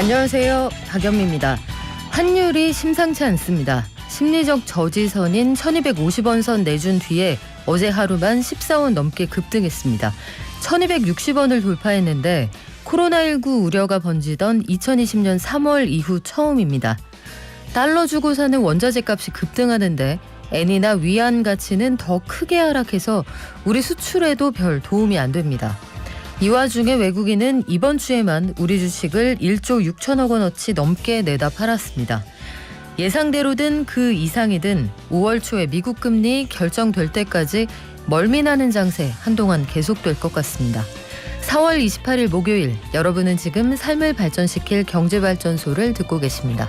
안녕하세요. 박연미입니다. 환율이 심상치 않습니다. 심리적 저지선인 1250원 선 내준 뒤에 어제 하루만 14원 넘게 급등했습니다. 1260원을 돌파했는데 코로나19 우려가 번지던 2020년 3월 이후 처음입니다. 달러 주고 사는 원자재 값이 급등하는데 엔이나 위안 가치는 더 크게 하락해서 우리 수출에도 별 도움이 안 됩니다. 이 와중에 외국인은 이번 주에만 우리 주식을 1조 6천억 원어치 넘게 내다 팔았습니다. 예상대로든 그 이상이든 5월 초에 미국 금리 결정될 때까지 멀미나는 장세 한동안 계속될 것 같습니다. 4월 28일 목요일, 여러분은 지금 삶을 발전시킬 경제발전소를 듣고 계십니다.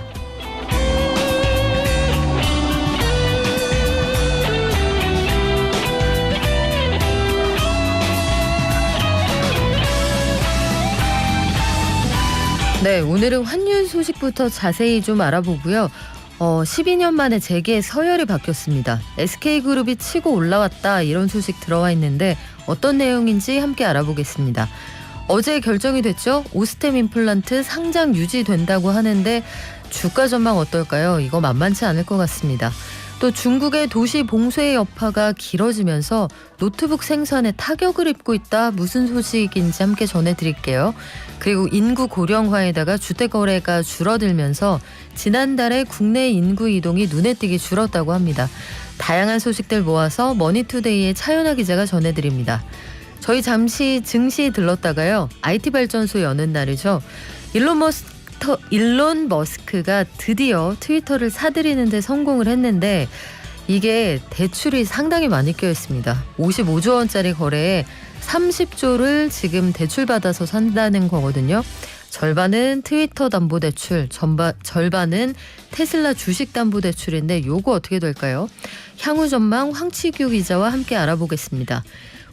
네, 오늘은 환율 소식부터 자세히 좀 알아보고요. 12년 만에 재계 서열이 바뀌었습니다. SK그룹이 치고 올라왔다 이런 소식 들어와 있는데 어떤 내용인지 함께 알아보겠습니다. 어제 결정이 됐죠. 오스템 임플란트 상장 유지된다고 하는데 주가 전망 어떨까요? 이거 만만치 않을 것 같습니다. 또 중국의 도시 봉쇄의 여파가 길어지면서 노트북 생산에 타격을 입고 있다. 무슨 소식인지 함께 전해드릴게요. 그리고 인구 고령화에다가 주택 거래가 줄어들면서 지난달에 국내 인구 이동이 눈에 띄게 줄었다고 합니다. 다양한 소식들 모아서 머니투데이의 차연아 기자가 전해드립니다. 저희 잠시 증시 들렀다가요. IT 발전소 여는 날이죠. 일론 머스크가 드디어 트위터를 사들이는 데 성공을 했는데 이게 대출이 상당히 많이 껴있습니다. 55조 원짜리 거래에 30조를 지금 대출받아서 산다는 거거든요. 절반은 트위터 담보대출, 절반은 테슬라 주식 담보대출인데 요거 어떻게 될까요? 향후 전망 황치규 기자와 함께 알아보겠습니다.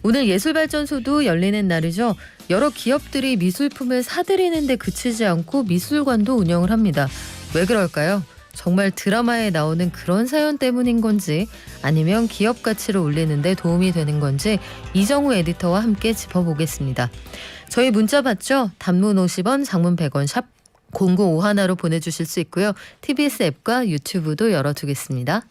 오늘 예술발전소도 열리는 날이죠. 여러 기업들이 미술품을 사들이는 데 그치지 않고 미술관도 운영을 합니다. 왜 그럴까요? 정말 드라마에 나오는 그런 사연 때문인 건지 아니면 기업 가치를 올리는 데 도움이 되는 건지 이정우 에디터와 함께 짚어보겠습니다. 저희 문자 받죠? 단문 50원, 장문 100원, 샵 0951로 보내주실 수 있고요. TBS 앱과 유튜브도 열어두겠습니다.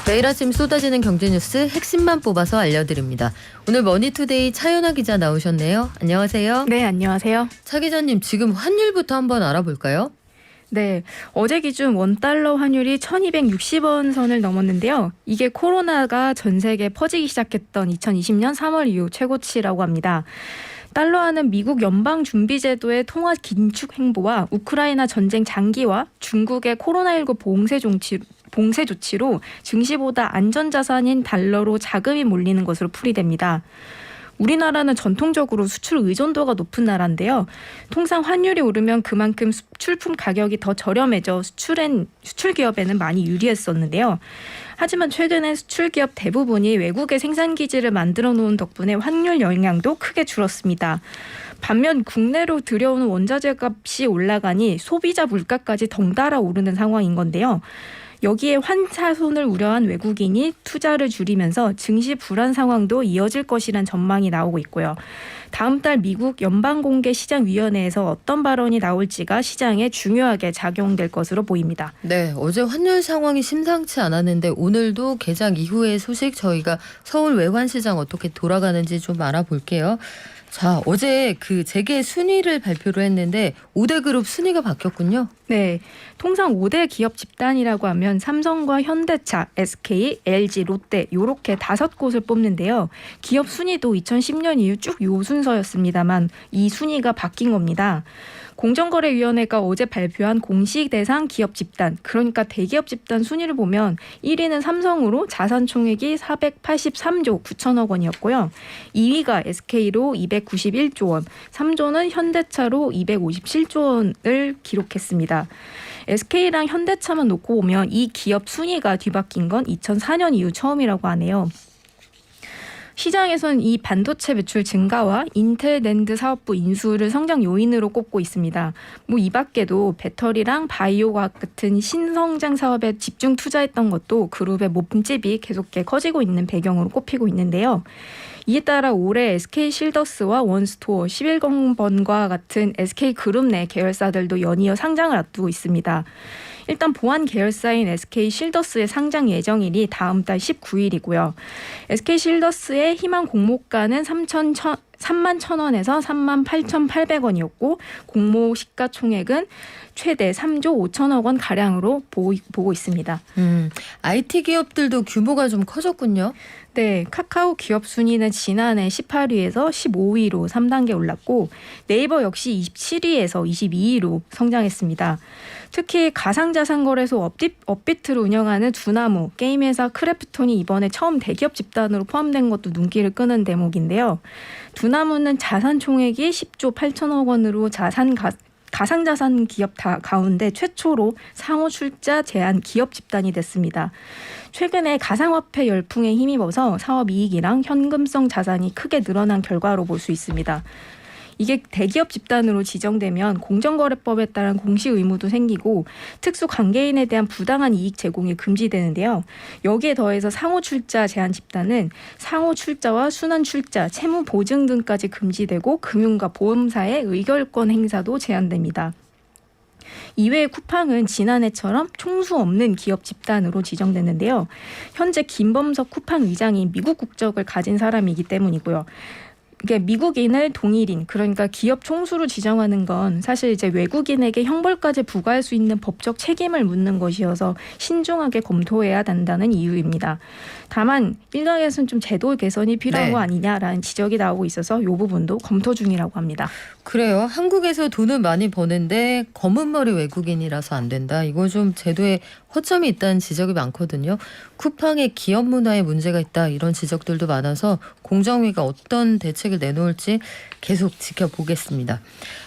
매일 아침 쏟아지는 경제뉴스 핵심만 뽑아서 알려드립니다. 오늘 머니투데이 차연아 기자 나오셨네요. 안녕하세요. 네, 안녕하세요. 차 기자님, 지금 환율부터 한번 알아볼까요? 네, 어제 기준 원달러 환율이 1260원 선을 넘었는데요. 이게 코로나가 전 세계에 퍼지기 시작했던 2020년 3월 이후 최고치라고 합니다. 달러화는 미국 연방준비제도의 통화 긴축 행보와 우크라이나 전쟁 장기화, 중국의 코로나19 봉쇄 조치로 증시보다 안전자산인 달러로 자금이 몰리는 것으로 풀이됩니다. 우리나라는 전통적으로 수출 의존도가 높은 나라인데요. 통상 환율이 오르면 그만큼 수출품 가격이 더 저렴해져 수출 기업에는 많이 유리했었는데요. 하지만 최근에 수출 기업 대부분이 외국에 생산 기지를 만들어 놓은 덕분에 환율 영향도 크게 줄었습니다. 반면 국내로 들여오는 원자재 값이 올라가니 소비자 물가까지 덩달아 오르는 상황인 건데요. 여기에 환차손을 우려한 외국인이 투자를 줄이면서 증시 불안 상황도 이어질 것이란 전망이 나오고 있고요. 다음 달 미국 연방공개시장위원회에서 어떤 발언이 나올지가 시장에 중요하게 작용될 것으로 보입니다. 네, 어제 환율 상황이 심상치 않았는데 오늘도 개장 이후의 소식 저희가 서울 외환시장 어떻게 돌아가는지 좀 알아볼게요. 자, 어제 그 재계 순위를 발표를 했는데 5대 그룹 순위가 바뀌었군요. 네, 통상 5대 기업 집단이라고 하면 삼성과 현대차, SK, LG, 롯데 이렇게 5곳을 뽑는데요. 기업 순위도 2010년 이후 쭉 요 순서였습니다만 이 순위가 바뀐 겁니다. 공정거래위원회가 어제 발표한 공식 대상 기업 집단, 그러니까 대기업 집단 순위를 보면 1위는 삼성으로 자산 총액이 483조 9천억 원이었고요. 2위가 SK로 291조 원, 3조는 현대차로 257조 원을 기록했습니다. SK랑 현대차만 놓고 보면 이 기업 순위가 뒤바뀐 건 2004년 이후 처음이라고 하네요. 시장에선 이 반도체 매출 증가와 인텔 낸드 사업부 인수를 성장 요인으로 꼽고 있습니다. 뭐 이 밖에도 배터리랑 바이오과학 같은 신성장 사업에 집중 투자했던 것도 그룹의 몸집이 계속 커지고 있는 배경으로 꼽히고 있는데요. 이에 따라 올해 SK 실더스와 원스토어, 11번과 같은 SK 그룹 내 계열사들도 연이어 상장을 앞두고 있습니다. 일단 보안 계열사인 SK 실더스의 상장 예정일이 다음 달 19일이고요. SK 실더스의 희망 공모가는 3만 1,000원에서 3만 8,800원이었고 공모 시가총액은 최대 3조 5천억 원 가량으로 보고 있습니다. IT 기업들도 규모가 좀 커졌군요. 네, 카카오 기업 순위는 지난해 18위에서 15위로 3단계 올랐고 네이버 역시 27위에서 22위로 성장했습니다. 특히 가상자산거래소 업비트를 운영하는 두나무, 게임회사 크래프톤이 이번에 처음 대기업 집단으로 포함된 것도 눈길을 끄는 대목인데요. 두나무는 자산 총액이 10조 8천억 원으로 가상자산 기업 가운데 최초로 상호 출자 제한 기업 집단이 됐습니다. 최근에 가상화폐 열풍에 힘입어서 사업 이익이랑 현금성 자산이 크게 늘어난 결과로 볼 수 있습니다. 이게 대기업 집단으로 지정되면 공정거래법에 따른 공시 의무도 생기고 특수 관계인에 대한 부당한 이익 제공이 금지되는데요. 여기에 더해서 상호 출자 제한 집단은 상호 출자와 순환 출자, 채무 보증 등까지 금지되고 금융과 보험사의 의결권 행사도 제한됩니다. 이외에 쿠팡은 지난해처럼 총수 없는 기업 집단으로 지정됐는데요. 현재 김범석 쿠팡 의장이 미국 국적을 가진 사람이기 때문이고요. 이게 미국인을 동일인, 그러니까 기업 총수로 지정하는 건 사실 이제 외국인에게 형벌까지 부과할 수 있는 법적 책임을 묻는 것이어서 신중하게 검토해야 한다는 이유입니다. 다만 일각에서는 좀 제도 개선이 필요한 거 아니냐라는 지적이 나오고 있어서 이 부분도 검토 중이라고 합니다. 그래요. 한국에서 돈을 많이 버는데 검은 머리 외국인이라서 안 된다. 이거 좀 제도에 허점이 있다는 지적이 많거든요. 쿠팡의 기업 문화에 문제가 있다. 이런 지적들도 많아서 공정위가 어떤 대책을 내놓을지 계속 지켜보겠습니다.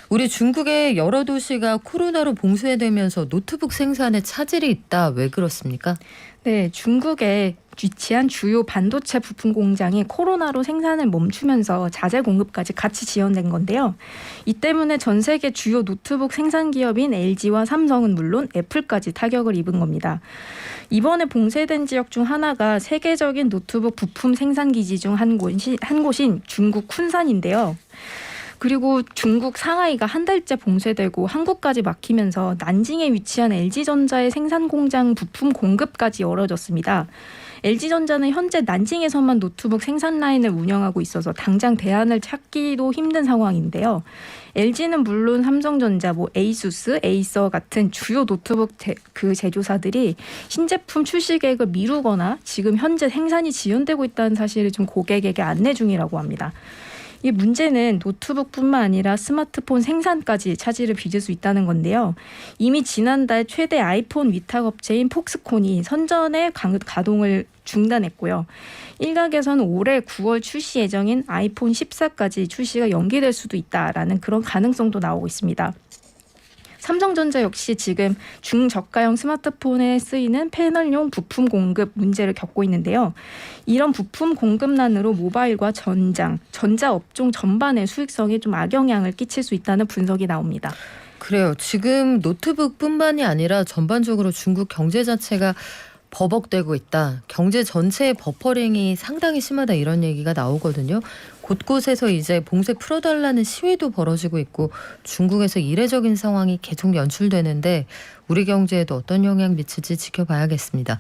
우리 중국의 여러 도시가 코로나로 봉쇄되면서 노트북 생산에 차질이 있다. 왜 그렇습니까? 네, 중국에 위치한 주요 반도체 부품 공장이 코로나로 생산을 멈추면서 자재 공급까지 같이 지연된 건데요. 이 때문에 전 세계 주요 노트북 생산 기업인 LG와 삼성은 물론 애플까지 타격을 입은 겁니다. 이번에 봉쇄된 지역 중 하나가 세계적인 노트북 부품 생산 기지 중 한 곳인 중국 쿤산인데요. 그리고 중국 상하이가 한 달째 봉쇄되고 한국까지 막히면서 난징에 위치한 LG전자의 생산 공장 부품 공급까지 얼어졌습니다. LG전자는 현재 난징에서만 노트북 생산 라인을 운영하고 있어서 당장 대안을 찾기도 힘든 상황인데요. LG는 물론 삼성전자, 에이수스, 에이서 같은 주요 노트북 제조사들이 신제품 출시 계획을 미루거나 지금 현재 생산이 지연되고 있다는 사실을 좀 고객에게 안내 중이라고 합니다. 이 문제는 노트북뿐만 아니라 스마트폰 생산까지 차질을 빚을 수 있다는 건데요. 이미 지난달 최대 아이폰 위탁 업체인 폭스콘이 선전의 가동을 중단했고요. 일각에서는 올해 9월 출시 예정인 아이폰 14까지 출시가 연기될 수도 있다라는 그런 가능성도 나오고 있습니다. 삼성전자 역시 지금 중저가형 스마트폰에 쓰이는 패널용 부품 공급 문제를 겪고 있는데요. 이런 부품 공급난으로 모바일과 전자 업종 전반의 수익성에 좀 악영향을 끼칠 수 있다는 분석이 나옵니다. 그래요. 지금 노트북뿐만이 아니라 전반적으로 중국 경제 자체가 버벅대고 있다. 경제 전체의 버퍼링이 상당히 심하다 이런 얘기가 나오거든요. 곳곳에서 이제 봉쇄 풀어달라는 시위도 벌어지고 있고 중국에서 이례적인 상황이 계속 연출되는데 우리 경제에도 어떤 영향 미칠지 지켜봐야겠습니다.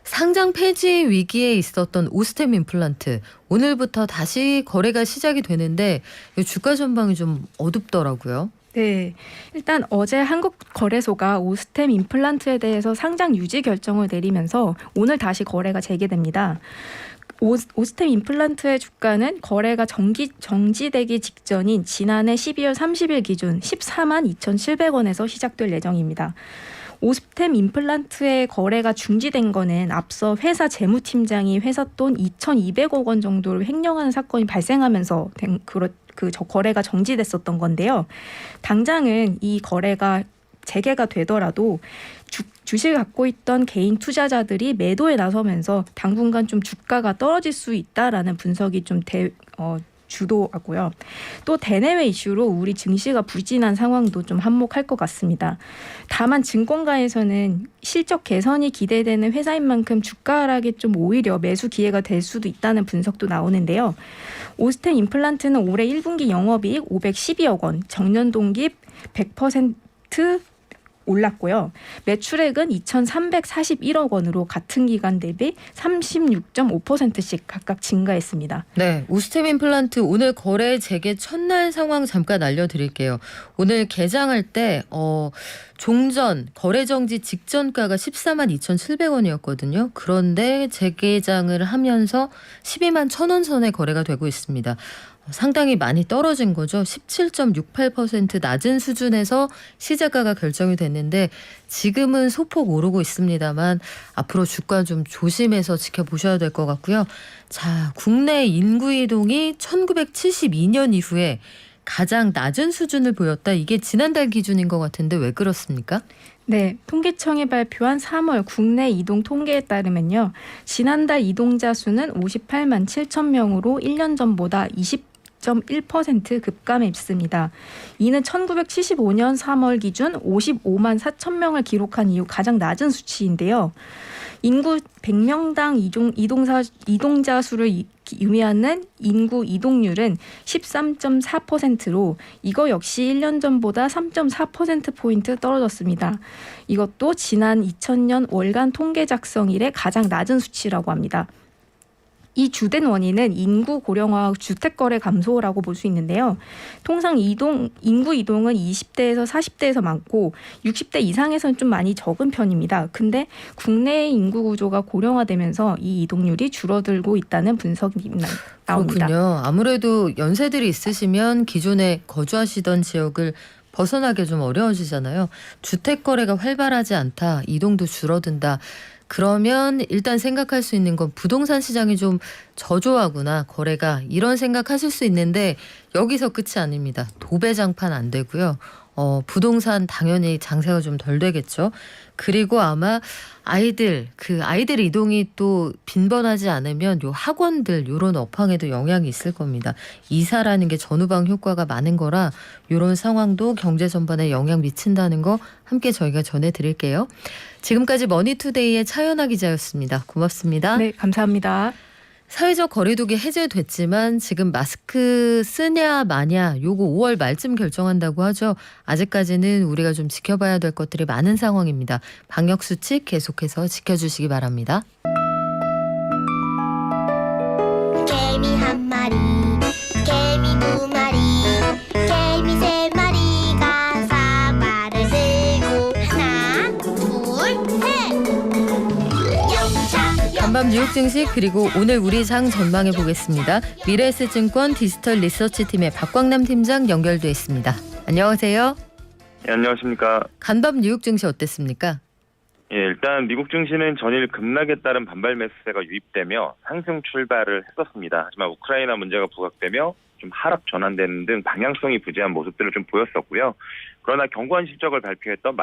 상장 폐지 위기에 있었던 오스템 임플란트 오늘부터 다시 거래가 시작이 되는데 주가 전망이 좀 어둡더라고요. 네, 일단 어제 한국거래소가 오스템 임플란트에 대해서 상장 유지 결정을 내리면서 오늘 다시 거래가 재개됩니다. 오스템 임플란트의 주가는 거래가 정지되기 직전인 지난해 12월 30일 기준 14만 2,700원에서 시작될 예정입니다. 오스템 임플란트의 거래가 중지된 거는 앞서 회사 재무팀장이 회사 돈 2,200억 원 정도를 횡령하는 사건이 발생하면서 거래가 정지됐었던 건데요. 당장은 이 거래가 재개가 되더라도 주식을 갖고 있던 개인 투자자들이 매도에 나서면서 당분간 좀 주가가 떨어질 수 있다라는 분석이 좀 주도하고요. 또 대내외 이슈로 우리 증시가 부진한 상황도 좀 한몫할 것 같습니다. 다만 증권가에서는 실적 개선이 기대되는 회사인 만큼 주가 하락이 좀 오히려 매수 기회가 될 수도 있다는 분석도 나오는데요. 오스템 임플란트는 올해 1분기 영업이익 512억 원, 전년 동기 100% 올랐고요. 매출액은 2,341억 원으로 같은 기간 대비 36.5%씩 각각 증가했습니다. 네, 오스템 임플란트 오늘 거래 재개 첫날 상황 잠깐 알려드릴게요. 오늘 개장할 때 종전 거래 정지 직전가가 14만 2,700원이었거든요. 그런데 재개장을 하면서 12만 1,000원 선에 거래가 되고 있습니다. 상당히 많이 떨어진 거죠. 17.68% 낮은 수준에서 시작가가 결정이 됐는데 지금은 소폭 오르고 있습니다만 앞으로 주가 좀 조심해서 지켜보셔야 될 것 같고요. 자, 국내 인구 이동이 1972년 이후에 가장 낮은 수준을 보였다. 이게 지난달 기준인 것 같은데 왜 그렇습니까? 네, 통계청이 발표한 3월 국내 이동 통계에 따르면요. 지난달 이동자 수는 58만 7천 명으로 1년 전보다 20.1% 급감했습니다. 이는 1975년 3월 기준 55만 4천 명을 기록한 이후 가장 낮은 수치인데요. 인구 100명당 이동자 수를 의미하는 인구 이동률은 13.4%로 이거 역시 1년 전보다 3.4%포인트 떨어졌습니다. 이것도 지난 2000년 월간 통계 작성 이래 가장 낮은 수치라고 합니다. 이 주된 원인은 인구 고령화와 주택 거래 감소라고 볼 수 있는데요. 통상 인구 이동은 20대에서 40대에서 많고 60대 이상에서는 좀 많이 적은 편입니다. 근데 국내의 인구 구조가 고령화되면서 이 이동률이 줄어들고 있다는 분석이 나옵니다. 그렇군요. 아무래도 연세들이 있으시면 기존에 거주하시던 지역을 벗어나기 좀 어려워지잖아요. 주택 거래가 활발하지 않다, 이동도 줄어든다. 그러면 일단 생각할 수 있는 건 부동산 시장이 좀 저조하구나, 거래가, 이런 생각하실 수 있는데 여기서 끝이 아닙니다. 도배장판 안 되고요. 부동산 당연히 장세가 좀 덜 되겠죠. 그리고 아마 아이들 이동이 또 빈번하지 않으면 요 학원들 요런 업황에도 영향이 있을 겁니다. 이사라는 게 전후방 효과가 많은 거라 요런 상황도 경제 전반에 영향 미친다는 거 함께 저희가 전해드릴게요. 지금까지 머니투데이의 차연아 기자였습니다. 고맙습니다. 네, 감사합니다. 사회적 거리두기 해제됐지만 지금 마스크 쓰냐 마냐 요거 5월 말쯤 결정한다고 하죠. 아직까지는 우리가 좀 지켜봐야 될 것들이 많은 상황입니다. 방역수칙 계속해서 지켜주시기 바랍니다. 개미 한 마리, 개미 두 마리, 개미 세 마리가 사과를 들고 하나, 둘, 셋. 영차. 간밤 뉴욕 증시 그리고 오늘 우리 장 전망해 보겠습니다. 미래에셋증권 디지털 리서치팀의 박광남 팀장 연결돼 있습니다. 안녕하세요. 네, 안녕하십니까. 간밤 뉴욕 증시 어땠습니까? 예, 일단 미국 증시는 전일 급락에 따른 반발 매수세가 유입되며 상승 출발을 했었습니다. 하지만 우크라이나 문제가 부각되며 좀 하락 전환되는 등 방향성이 부재한 모습들을 좀 보였었고요. 그러나 견고한 실적을 발표했던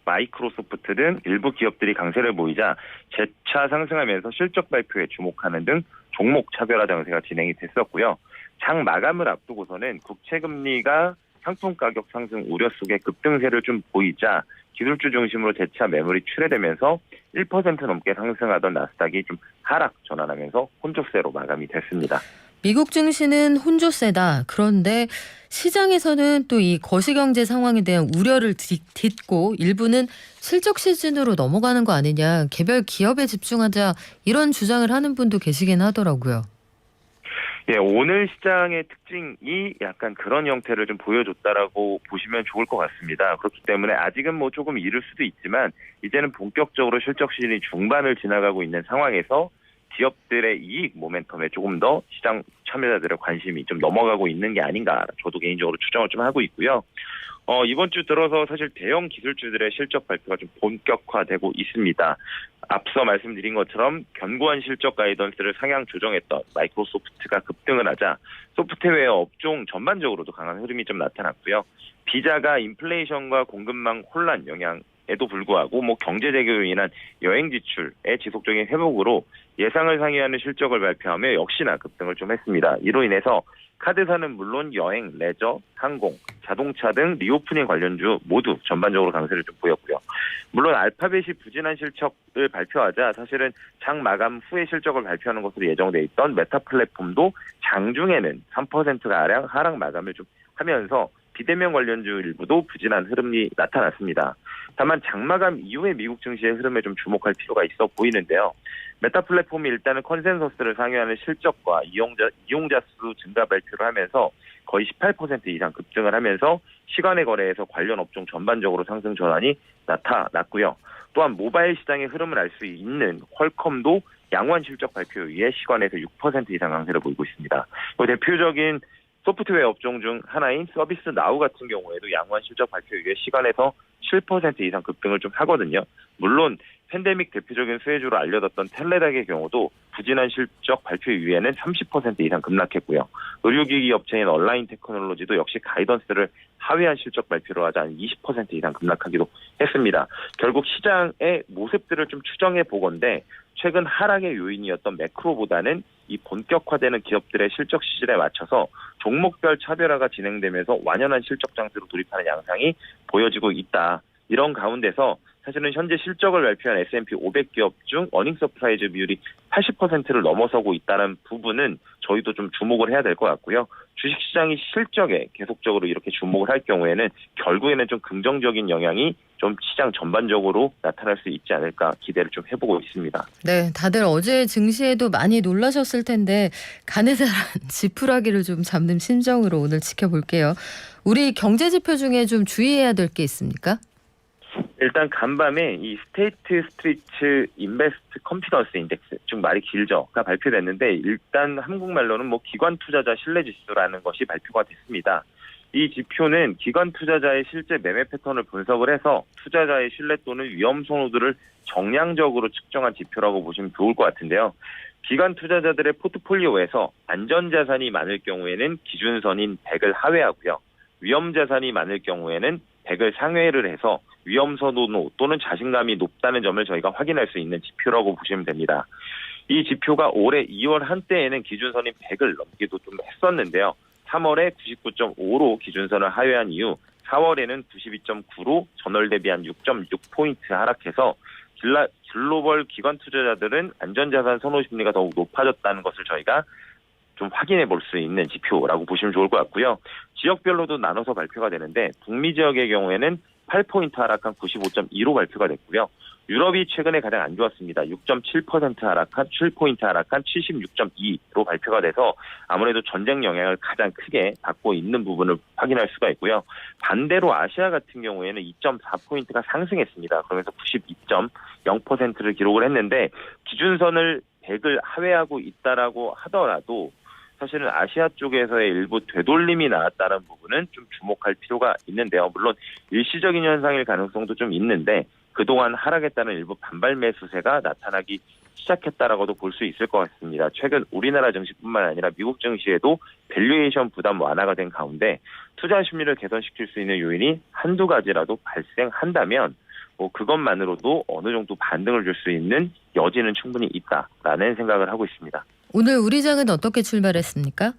마이크로소프트 등 일부 기업들이 강세를 보이자 재차 상승하면서 실적 발표에 주목하는 등 종목 차별화 장세가 진행이 됐었고요. 장 마감을 앞두고서는 국채금리가 상품 가격 상승 우려 속에 급등세를 좀 보이자 기술주 중심으로 재차 매물이 출회되면서 1% 넘게 상승하던 나스닥이 좀 하락 전환하면서 혼조세로 마감이 됐습니다. 미국 증시는 혼조세다. 그런데 시장에서는 또 이 거시경제 상황에 대한 우려를 딛고 일부는 실적 시즌으로 넘어가는 거 아니냐, 개별 기업에 집중하자, 이런 주장을 하는 분도 계시긴 하더라고요. 예, 오늘 시장의 특징이 약간 그런 형태를 좀 보여줬다라고 보시면 좋을 것 같습니다. 그렇기 때문에 아직은 뭐 조금 이를 수도 있지만 이제는 본격적으로 실적 시즌이 중반을 지나가고 있는 상황에서 기업들의 이익 모멘텀에 조금 더 시장 참여자들의 관심이 좀 넘어가고 있는 게 아닌가, 저도 개인적으로 추정을 좀 하고 있고요. 이번 주 들어서 사실 대형 기술주들의 실적 발표가 좀 본격화되고 있습니다. 앞서 말씀드린 것처럼 견고한 실적 가이던스를 상향 조정했던 마이크로소프트가 급등을 하자 소프트웨어 업종 전반적으로도 강한 흐름이 좀 나타났고요. 비자가 인플레이션과 공급망 혼란 영향에도 불구하고 경제 재개로 인한 여행 지출의 지속적인 회복으로 예상을 상회하는 실적을 발표하며 역시나 급등을 좀 했습니다. 이로 인해서 카드사는 물론 여행, 레저, 항공, 자동차 등 리오프닝 관련주 모두 전반적으로 강세를 좀 보였고요. 물론 알파벳이 부진한 실적을 발표하자 사실은 장 마감 후에 실적을 발표하는 것으로 예정돼 있던 메타 플랫폼도 장중에는 3%가량 하락 마감을 좀 하면서 비대면 관련주 일부도 부진한 흐름이 나타났습니다. 다만 장마감 이후의 미국 증시의 흐름에 좀 주목할 필요가 있어 보이는데요. 메타 플랫폼이 일단은 컨센서스를 상회하는 실적과 이용자 수 증가 발표를 하면서 거의 18% 이상 급증을 하면서 시간의 거래에서 관련 업종 전반적으로 상승 전환이 나타났고요. 또한 모바일 시장의 흐름을 알 수 있는 퀄컴도 양호한 실적 발표 이후에 시간에서 6% 이상 강세를 보이고 있습니다. 대표적인 소프트웨어 업종 중 하나인 서비스 나우 같은 경우에도 양호한 실적 발표 이후에 시간에서 7% 이상 급등을 좀 하거든요. 물론 팬데믹 대표적인 수혜주로 알려졌던 텔레닥의 경우도 부진한 실적 발표 이후에는 30% 이상 급락했고요. 의료기기 업체인 얼라인 테크놀로지도 역시 가이던스를 하회한 실적 발표를 하자 한 20% 이상 급락하기도 했습니다. 결국 시장의 모습들을 좀 추정해 보건대 최근 하락의 요인이었던 매크로보다는 이 본격화되는 기업들의 실적 시즌에 맞춰서 종목별 차별화가 진행되면서 완연한 실적 장세로 돌입하는 양상이 보여지고 있다. 이런 가운데서 사실은 현재 실적을 발표한 S&P 500기업 중 어닝 서프라이즈 비율이 80%를 넘어서고 있다는 부분은 저희도 좀 주목을 해야 될 것 같고요. 주식시장이 실적에 계속적으로 이렇게 주목을 할 경우에는 결국에는 좀 긍정적인 영향이 좀 시장 전반적으로 나타날 수 있지 않을까 기대를 좀 해보고 있습니다. 네, 다들 어제 증시에도 많이 놀라셨을 텐데 가느다란 지푸라기를 좀 잡는 심정으로 오늘 지켜볼게요. 우리 경제 지표 중에 좀 주의해야 될 게 있습니까? 일단 간밤에 이 스테이트 스트리트 인베스트 컨피던스 인덱스, 즉 말이 길죠가 발표됐는데 일단 한국말로는 기관 투자자 신뢰 지수라는 것이 발표가 됐습니다. 이 지표는 기관 투자자의 실제 매매 패턴을 분석을 해서 투자자의 신뢰 또는 위험 선호도를 정량적으로 측정한 지표라고 보시면 좋을 것 같은데요. 기관 투자자들의 포트폴리오에서 안전자산이 많을 경우에는 기준선인 100을 하회하고요. 위험자산이 많을 경우에는 100을 상회를 해서 위험 선호도 또는 자신감이 높다는 점을 저희가 확인할 수 있는 지표라고 보시면 됩니다. 이 지표가 올해 2월 한때에는 기준선인 100을 넘기도 좀 했었는데요. 3월에 99.5로 기준선을 하회한 이후 4월에는 92.9로 전월 대비 한 6.6포인트 하락해서 글로벌 기관 투자자들은 안전자산 선호 심리가 더욱 높아졌다는 것을 저희가 좀 확인해 볼 수 있는 지표라고 보시면 좋을 것 같고요. 지역별로도 나눠서 발표가 되는데 북미 지역의 경우에는 8포인트 하락한 95.2로 발표가 됐고요. 유럽이 최근에 가장 안 좋았습니다. 6.7% 하락한 7포인트 하락한 76.2로 발표가 돼서 아무래도 전쟁 영향을 가장 크게 받고 있는 부분을 확인할 수가 있고요. 반대로 아시아 같은 경우에는 2.4포인트가 상승했습니다. 그러면서 92.0%를 기록을 했는데 기준선을 100을 하회하고 있다라고 하더라도 사실은 아시아 쪽에서의 일부 되돌림이 나왔다는 부분은 좀 주목할 필요가 있는데요. 물론 일시적인 현상일 가능성도 좀 있는데 그동안 하락했다는 일부 반발 매수세가 나타나기 시작했다라고도 볼 수 있을 것 같습니다. 최근 우리나라 증시뿐만 아니라 미국 증시에도 밸류에이션 부담 완화가 된 가운데 투자 심리를 개선시킬 수 있는 요인이 한두 가지라도 발생한다면 그것만으로도 어느 정도 반등을 줄 수 있는 여지는 충분히 있다라는 생각을 하고 있습니다. 오늘 우리 장은 어떻게 출발했습니까?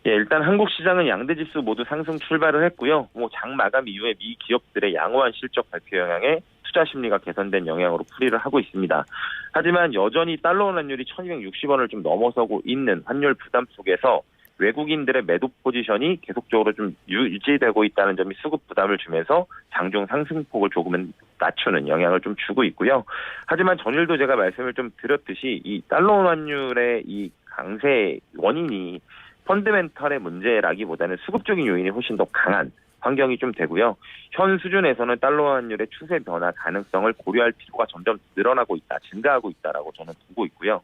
예, 일단 한국 시장은 양대 지수 모두 상승 출발을 했고요. 장 마감 이후에 미 기업들의 양호한 실적 발표 영향에 투자 심리가 개선된 영향으로 풀이를 하고 있습니다. 하지만 여전히 달러 원 환율이 1260원을 좀 넘어서고 있는 환율 부담 속에서 외국인들의 매도 포지션이 계속적으로 좀 유지되고 있다는 점이 수급 부담을 주면서 장중 상승폭을 조금은 낮추는 영향을 좀 주고 있고요. 하지만 전일도 제가 말씀을 좀 드렸듯이 이 달러 원 환율의 이 강세 원인이 펀드멘털의 문제라기보다는 수급적인 요인이 훨씬 더 강한 환경이 좀 되고요. 현 수준에서는 달러 환율의 추세 변화 가능성을 고려할 필요가 점점 늘어나고 있다, 증가하고 있다라고 저는 보고 있고요.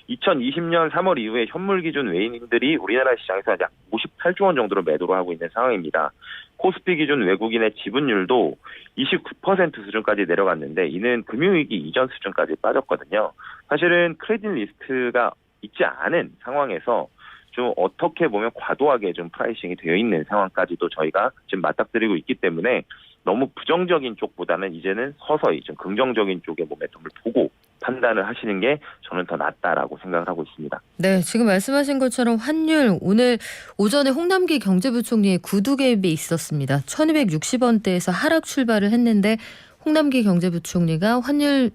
2020년 3월 이후에 현물 기준 외인들이 우리나라 시장에서 약 58조 원 정도로 매도를 하고 있는 상황입니다. 코스피 기준 외국인의 지분율도 29% 수준까지 내려갔는데 이는 금융위기 이전 수준까지 빠졌거든요. 사실은 크레딧 리스크가 있지 않은 상황에서 좀 어떻게 보면 과도하게 좀 프라이싱이 되어 있는 상황까지도 저희가 지금 맞닥뜨리고 있기 때문에 너무 부정적인 쪽보다는 이제는 서서히 좀 긍정적인 쪽의 모멘텀을 보고 판단을 하시는 게 저는 더 낫다라고 생각을 하고 있습니다. 네, 지금 말씀하신 것처럼 환율 오늘 오전에 홍남기 경제부총리의 구두 개입이 있었습니다. 1260원대에서 하락 출발을 했는데 홍남기 경제부총리가 환율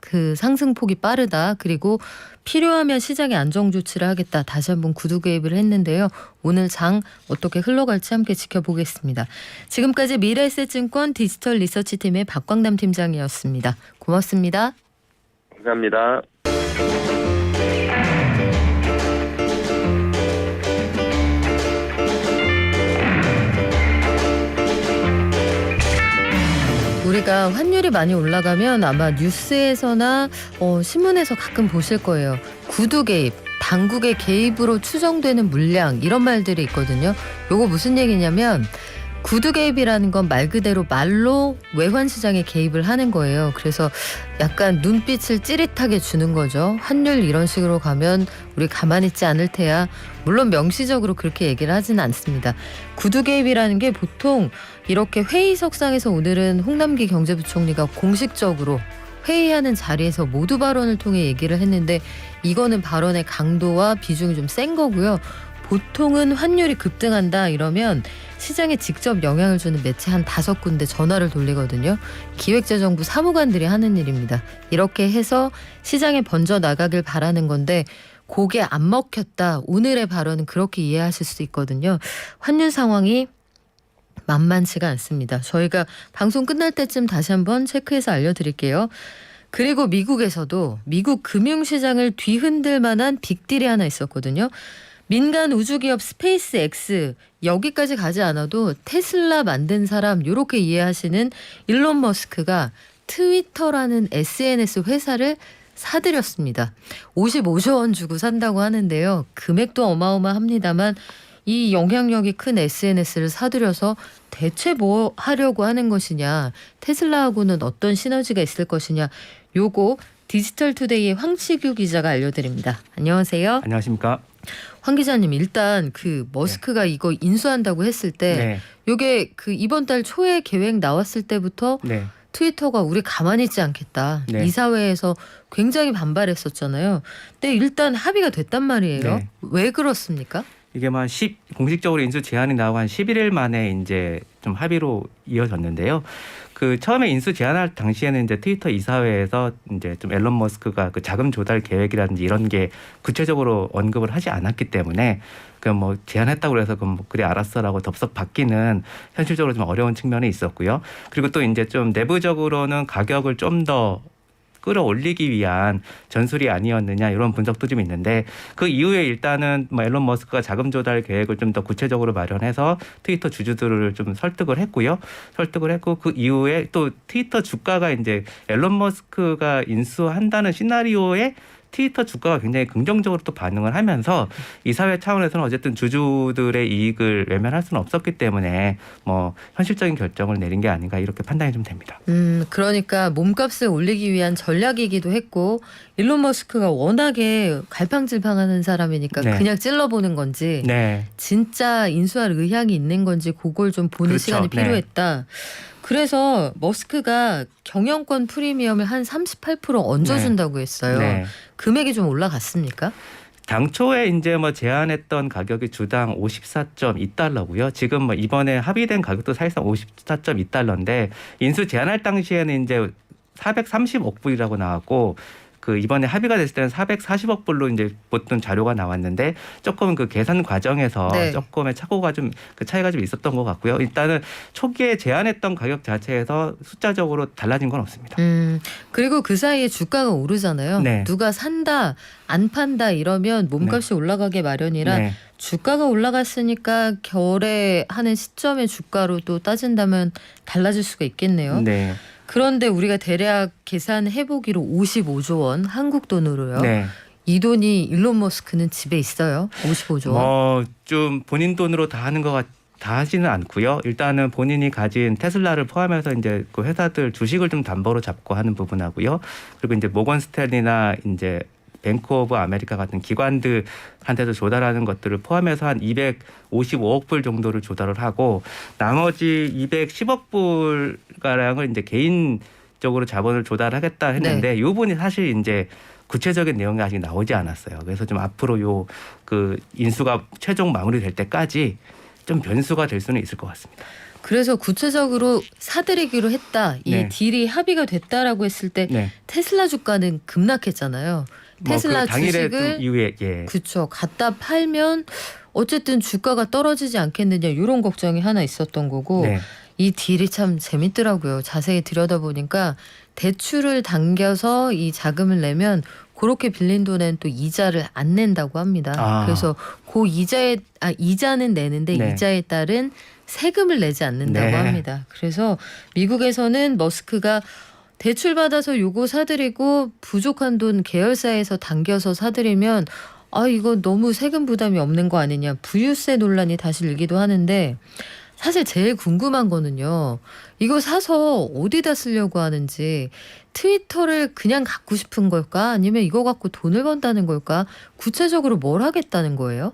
그 상승폭이 빠르다. 그리고 필요하면 시장에 안정 조치를 하겠다. 다시 한번 구두 개입을 했는데요. 오늘 장 어떻게 흘러갈지 함께 지켜보겠습니다. 지금까지 미래에셋증권 디지털 리서치팀의 박광남 팀장이었습니다. 고맙습니다. 감사합니다. 우리가 환율이 많이 올라가면 아마 뉴스에서나 신문에서 가끔 보실 거예요. 구두 개입, 당국의 개입으로 추정되는 물량 이런 말들이 있거든요. 요거 무슨 얘기냐면 구두 개입이라는 건 말 그대로 말로 외환 시장에 개입을 하는 거예요. 그래서 약간 눈빛을 찌릿하게 주는 거죠. 환율 이런 식으로 가면 우리 가만히 있지 않을 테야. 물론 명시적으로 그렇게 얘기를 하지는 않습니다. 구두 개입이라는 게 보통 이렇게 회의석상에서 오늘은 홍남기 경제부총리가 공식적으로 회의하는 자리에서 모두 발언을 통해 얘기를 했는데 이거는 발언의 강도와 비중이 좀 센 거고요. 보통은 환율이 급등한다 이러면 시장에 직접 영향을 주는 매체 한 5군데 전화를 돌리거든요. 기획재정부 사무관들이 하는 일입니다. 이렇게 해서 시장에 번져 나가길 바라는 건데 그게 안 먹혔다. 오늘의 발언은 그렇게 이해하실 수 있거든요. 환율 상황이 만만치가 않습니다. 저희가 방송 끝날 때쯤 다시 한번 체크해서 알려드릴게요. 그리고 미국에서도 미국 금융시장을 뒤흔들 만한 빅딜이 하나 있었거든요. 민간 우주기업 스페이스X 여기까지 가지 않아도 테슬라 만든 사람 이렇게 이해하시는 일론 머스크가 트위터라는 SNS 회사를 사들였습니다. 55조 원 주고 산다고 하는데요. 금액도 어마어마합니다만 이 영향력이 큰 SNS를 사들여서 대체 뭐 하려고 하는 것이냐, 테슬라하고는 어떤 시너지가 있을 것이냐, 요거 디지털투데이의 황치규 기자가 알려드립니다. 안녕하세요. 안녕하십니까. 황 기자님, 일단 그 머스크가 이거 인수한다고 했을 때 요게 그 이번 달 초에 계획 나왔을 때부터 트위터가 우리 가만히 있지 않겠다. 이사회에서 굉장히 반발했었잖아요. 근데 일단 합의가 됐단 말이에요. 왜 그렇습니까? 이게 공식적으로 인수 제안이 나오고 한 11일 만에 이제 좀 합의로 이어졌는데요. 그 처음에 인수 제안할 당시에는 이제 트위터 이사회에서 이제 좀 앨런 머스크가 그 자금 조달 계획이라든지 이런 게 구체적으로 언급을 하지 않았기 때문에 그 뭐 제안했다고 그래서 그럼 뭐 그래 알았어라고 덥석 받기는 현실적으로 좀 어려운 측면이 있었고요. 그리고 또 이제 좀 내부적으로는 가격을 좀 더 끌어올리기 위한 전술이 아니었느냐 이런 분석도 좀 있는데 그 이후에 일단은 뭐 앨런 머스크가 자금 조달 계획을 좀 더 구체적으로 마련해서 트위터 주주들을 좀 설득을 했고요. 설득을 했고 그 이후에 또 트위터 주가가 이제 앨런 머스크가 인수한다는 시나리오에 트위터 주가가 굉장히 긍정적으로 또 반응을 하면서 이사회 차원에서는 어쨌든 주주들의 이익을 외면할 수는 없었기 때문에 뭐 현실적인 결정을 내린 게 아닌가 이렇게 판단이 좀 됩니다. 그러니까 몸값을 올리기 위한 전략이기도 했고 일론 머스크가 워낙에 갈팡질팡하는 사람이니까 그냥 찔러보는 건지 진짜 인수할 의향이 있는 건지 그걸 좀 보는 시간이 필요했다. 그래서 머스크가 경영권 프리미엄을 한 38% 얹어준다고 했어요. 금액이 좀 올라갔습니까? 당초에 이제 뭐 제안했던 가격이 주당 54.2달러고요. 지금 뭐 이번에 합의된 가격도 사실상 54.2달러인데 인수 제안할 당시에는 이제 430억 불이라고 나왔고 그 이번에 합의가 됐을 때는 440억 불로 이제 보통 자료가 나왔는데 조금 그 계산 과정에서 네. 조금의 착오가 좀 그 차이가 좀 있었던 것 같고요. 일단은 초기에 제안했던 가격 자체에서 숫자적으로 달라진 건 없습니다. 그리고 그 사이에 주가가 오르잖아요. 네. 누가 산다, 안 판다 이러면 몸값이 올라가게 마련이라 네. 주가가 올라갔으니까 결의하는 시점의 주가로 또 따진다면 달라질 수가 있겠네요. 네. 그런데 우리가 대략 계산해보기로 55조 원 한국 돈으로요. 네. 이 돈이 일론 머스크는 집에 있어요. 55조 원. 좀 본인 돈으로 다 하는 것 다 하지는 않고요. 일단은 본인이 가진 테슬라를 포함해서 이제 그 회사들 주식을 좀 담보로 잡고 하는 부분하고요. 그리고 이제 모건 스탠리나 이제 뱅크 오브 아메리카 같은 기관들한테도 조달하는 것들을 포함해서 한 255억 불 정도를 조달을 하고 나머지 210억 불 가량을 이제 개인적으로 자본을 조달하겠다 했는데 이 부분이 사실 이제 구체적인 내용이 아직 나오지 않았어요. 그래서 좀 앞으로 요 그 인수가 최종 마무리될 때까지 좀 변수가 될 수는 있을 것 같습니다. 그래서 구체적으로 사들이기로 했다. 이 네. 딜이 합의가 됐다라고 했을 때 네. 테슬라 주가는 급락했잖아요. 테슬라 그 당일에 좀 주식을 이후에 예. 그렇죠. 갖다 팔면 어쨌든 주가가 떨어지지 않겠느냐 이런 걱정이 하나 있었던 거고 네. 이 딜이 참 재밌더라고요. 자세히 들여다보니까 대출을 당겨서 이 자금을 내면 그렇게 빌린 돈엔 또 이자를 안 낸다고 합니다. 그래서 그 이자는 내는데 네. 이자에 따른 세금을 내지 않는다고 네. 합니다. 그래서 미국에서는 머스크가 대출 받아서 요거 사들이고 부족한 돈 계열사에서 당겨서 사들이면 이거 너무 세금 부담이 없는 거 아니냐 부유세 논란이 다시 일기도 하는데 사실 제일 궁금한 거는요. 이거 사서 어디다 쓰려고 하는지 트위터를 그냥 갖고 싶은 걸까 아니면 이거 갖고 돈을 번다는 걸까 구체적으로 뭘 하겠다는 거예요?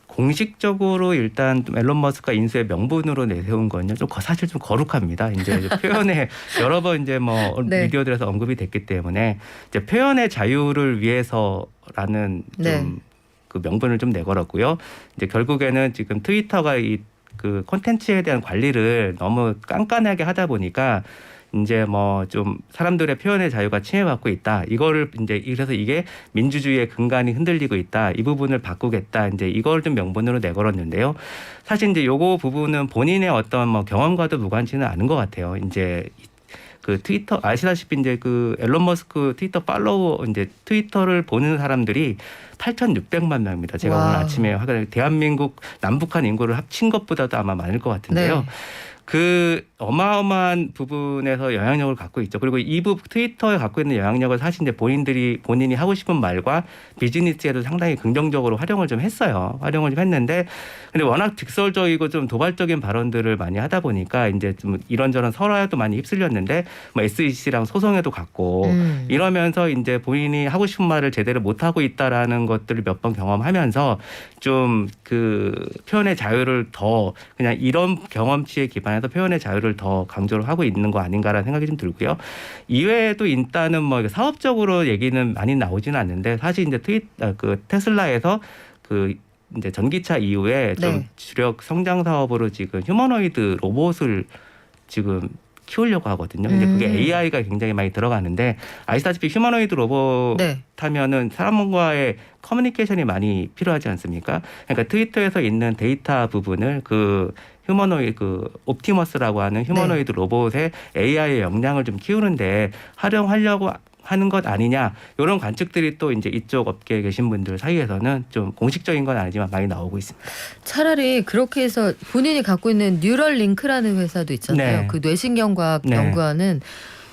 공식적으로 일단 앨런 머스크가 인수의 명분으로 내세운 건요. 좀 사실 좀 거룩합니다. 이제 표현에 여러 번 이제 뭐 네. 미디어들에서 언급이 됐기 때문에 이제 표현의 자유를 위해서라는 네. 좀 그 명분을 좀 내걸었고요. 이제 결국에는 지금 트위터가 이 그 콘텐츠에 대한 관리를 너무 깐깐하게 하다 보니까 이제 뭐 좀 사람들의 표현의 자유가 침해받고 있다. 이거를 이제 그래서 이게 민주주의의 근간이 흔들리고 있다. 이 부분을 바꾸겠다. 이제 이걸 좀 명분으로 내걸었는데요. 사실 이제 요거 부분은 본인의 어떤 뭐 경험과도 무관치는 않은 것 같아요. 이제 그 트위터 아시다시피 이제 그 앨런 머스크 트위터 팔로워 이제 트위터를 보는 사람들이 8,600만 명입니다. 제가 와우. 오늘 아침에 확인해 대한민국 남북한 인구를 합친 것보다도 아마 많을 것 같은데요. 네. 그 어마어마한 부분에서 영향력을 갖고 있죠. 그리고 이 트위터에 갖고 있는 영향력을 사실 이제 본인이 하고 싶은 말과 비즈니스에도 상당히 긍정적으로 활용을 좀 했어요. 활용을 좀 했는데 근데 워낙 직설적이고 좀 도발적인 발언들을 많이 하다 보니까 이제 좀 이런저런 설화에도 많이 휩쓸렸는데 뭐 SEC랑 소송에도 갔고 이러면서 이제 본인이 하고 싶은 말을 제대로 못 하고 있다라는 것들을 몇 번 경험하면서 좀 그 표현의 자유를 더 그냥 이런 경험치에 기반해서 표현의 자유를 더 강조를 하고 있는 거 아닌가라는 생각이 좀 들고요. 이외에도 일단은 뭐 사업적으로 얘기는 많이 나오지는 않는데 사실 이제 그 테슬라에서 그 이제 전기차 이후에 좀 네. 주력 성장 사업으로 지금 휴머노이드 로봇을 지금 키우려고 하거든요. 이제 그게 AI가 굉장히 많이 들어가는데 아시다시피 휴머노이드 로봇 네. 하면은 사람과의 커뮤니케이션이 많이 필요하지 않습니까? 그러니까 트위터에서 있는 데이터 부분을 그 휴머노이드 그 옵티머스라고 하는 휴머노이드 로봇의 AI의 역량을 좀 키우는데 활용하려고 하는 것 아니냐 이런 관측들이 또 이제 이쪽 업계에 계신 분들 사이에서는 좀 공식적인 건 아니지만 많이 나오고 있습니다. 차라리 그렇게 해서 본인이 갖고 있는 뉴럴링크라는 회사도 있잖아요. 네. 그 뇌신경과학 네. 연구하는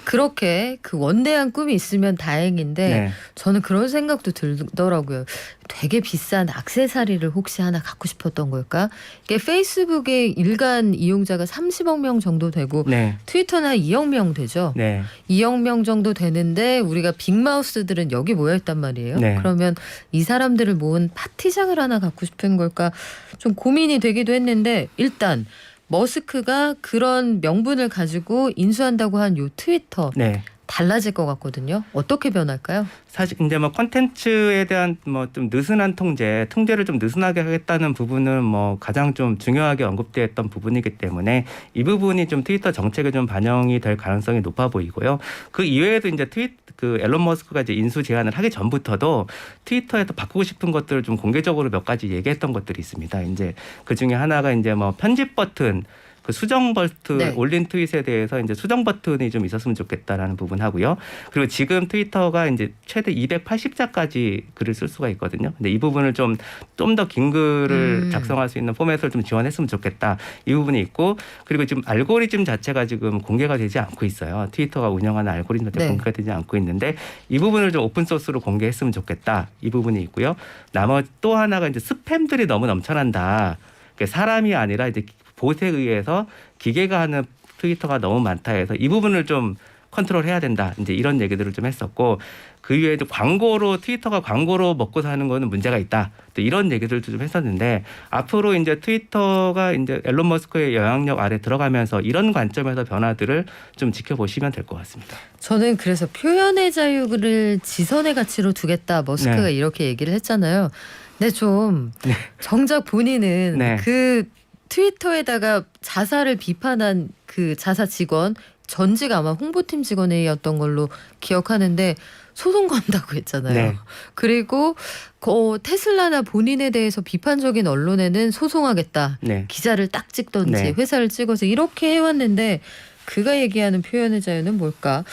그렇게 그 원대한 꿈이 있으면 다행인데 네. 저는 그런 생각도 들더라고요. 되게 비싼 액세서리를 혹시 하나 갖고 싶었던 걸까? 이게 페이스북의 일간 이용자가 30억 명 정도 되고 네. 트위터나 2억 명 되죠. 네. 2억 명 정도 되는데 우리가 빅마우스들은 여기 모여 있단 말이에요. 네. 그러면 이 사람들을 모은 파티장을 하나 갖고 싶은 걸까? 좀 고민이 되기도 했는데 일단 머스크가 그런 명분을 가지고 인수한다고 한 요 트위터 네. 달라질 것 같거든요. 어떻게 변할까요? 사실 이제 뭐 콘텐츠에 대한 뭐 좀 느슨한 통제를 좀 느슨하게 하겠다는 부분은 뭐 가장 좀 중요하게 언급되었던 부분이기 때문에 이 부분이 좀 트위터 정책에 좀 반영이 될 가능성이 높아 보이고요. 그 이외에도 이제 그 앨런 머스크가 이제 인수 제안을 하기 전부터도 트위터에서 바꾸고 싶은 것들을 좀 공개적으로 몇 가지 얘기했던 것들이 있습니다. 이제 그 중에 하나가 이제 뭐 편집 버튼, 그 수정 버튼 네. 올린 트윗에 대해서 이제 수정 버튼이 좀 있었으면 좋겠다라는 부분 하고요. 그리고 지금 트위터가 이제 최대 280자까지 글을 쓸 수가 있거든요. 근데 이 부분을 좀 더 긴 글을 작성할 수 있는 포맷을 좀 지원했으면 좋겠다. 이 부분이 있고, 그리고 지금 알고리즘 자체가 지금 공개가 되지 않고 있어요. 트위터가 운영하는 알고리즘 자체가 네. 공개가 되지 않고 있는데 이 부분을 좀 오픈 소스로 공개했으면 좋겠다. 이 부분이 있고요. 나머지 또 하나가 이제 스팸들이 너무 넘쳐난다. 그러니까 사람이 아니라 이제 봇에 의해서 기계가 하는 트위터가 너무 많다 해서 이 부분을 좀 컨트롤해야 된다. 이제 이런 얘기들을 좀 했었고, 그 이외에 트위터가 광고로 먹고 사는 거는 문제가 있다. 또 이런 얘기들도 좀 했었는데, 앞으로 이제 트위터가 이제 앨런 머스크의 영향력 아래 들어가면서 이런 관점에서 변화들을 좀 지켜보시면 될 것 같습니다. 저는 그래서 표현의 자유를 지선의 가치로 두겠다. 머스크가 네. 이렇게 얘기를 했잖아요. 근데 좀 정작 본인은 네. 그 트위터에다가 자사를 비판한 그 자사 직원, 전직 아마 홍보팀 직원이었던 걸로 기억하는데 소송 건다고 했잖아요. 네. 그리고 테슬라나 본인에 대해서 비판적인 언론에는 소송하겠다. 네. 기자를 딱 찍던지 네. 회사를 찍어서 이렇게 해왔는데 그가 얘기하는 표현의 자유는 뭘까?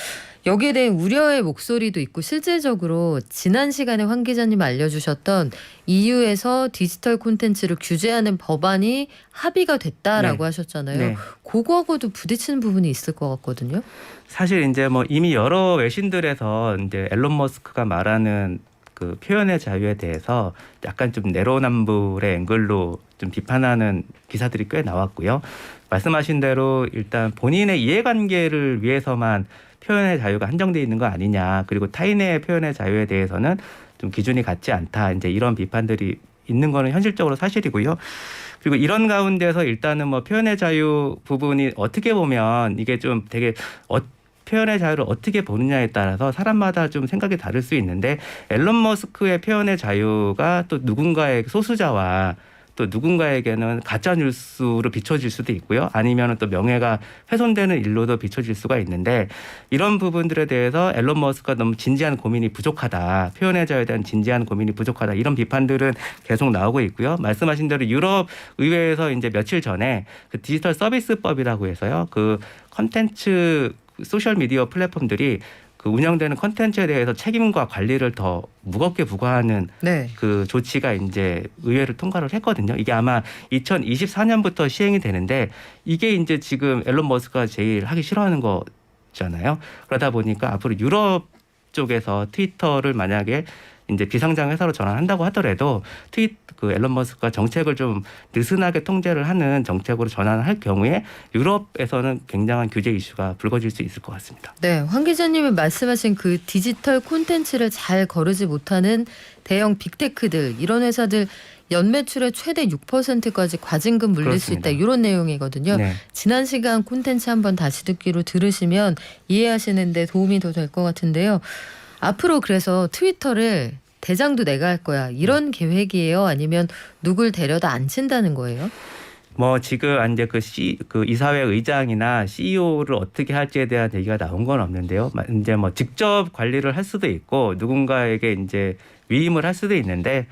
여기에 대한 우려의 목소리도 있고 실질적으로 지난 시간에 황 기자님 알려주셨던 EU에서 디지털 콘텐츠를 규제하는 법안이 합의가 됐다라고 네. 하셨잖아요. 네. 그거하고도 부딪히는 부분이 있을 것 같거든요. 사실 이제 뭐 이미 여러 외신들에서 이제 앨런 머스크가 말하는 그 표현의 자유에 대해서 약간 좀 내로남불의 앵글로 좀 비판하는 기사들이 꽤 나왔고요. 말씀하신 대로 일단 본인의 이해관계를 위해서만 표현의 자유가 한정되어 있는 거 아니냐. 그리고 타인의 표현의 자유에 대해서는 좀 기준이 같지 않다. 이제 이런 비판들이 있는 거는 현실적으로 사실이고요. 그리고 이런 가운데서 일단은 뭐 표현의 자유 부분이 어떻게 보면 이게 좀 되게 표현의 자유를 어떻게 보느냐에 따라서 사람마다 좀 생각이 다를 수 있는데, 앨런 머스크의 표현의 자유가 또 누군가의 소수자와 또 누군가에게는 가짜 뉴스로 비춰질 수도 있고요. 아니면 또 명예가 훼손되는 일로도 비춰질 수가 있는데, 이런 부분들에 대해서 앨런 머스크가 너무 진지한 고민이 부족하다. 표현의 자유에 대한 진지한 고민이 부족하다. 이런 비판들은 계속 나오고 있고요. 말씀하신 대로 유럽 의회에서 이제 며칠 전에 그 디지털 서비스법이라고 해서요. 그 컨텐츠 소셜 미디어 플랫폼들이 그 운영되는 컨텐츠에 대해서 책임과 관리를 더 무겁게 부과하는 네. 그 조치가 이제 의회를 통과를 했거든요. 이게 아마 2024년부터 시행이 되는데, 이게 이제 지금 앨런 머스크가 제일 하기 싫어하는 거잖아요. 그러다 보니까 앞으로 유럽 쪽에서 트위터를 만약에 이제 비상장 회사로 전환한다고 하더라도 그 앨런 머스크가 정책을 좀 느슨하게 통제를 하는 정책으로 전환할 경우에 유럽에서는 굉장한 규제 이슈가 불거질 수 있을 것 같습니다. 네, 황 기자님이 말씀하신 그 디지털 콘텐츠를 잘 거르지 못하는 대형 빅테크들, 이런 회사들 연매출의 최대 6%까지 과징금 물릴 수 그렇습니다. 있다. 이런 내용이거든요. 네. 지난 시간 콘텐츠 한번 다시 듣기로 들으시면 이해하시는 데 도움이 더 될 것 같은데요. 앞으로 그래서 트위터를 대장도 내가 할 거야. 이런 계획이에요? 아니면 누굴 데려다 앉힌다는 거예요? 뭐 지금 이제 그 이사회 의장이나 CEO를 어떻게 할지에 대한 얘기가 나온 건 없는데요. 이제 뭐 직접 관리를 할 수도 있고 누군가에게 이제 위임을 할 수도 있는데,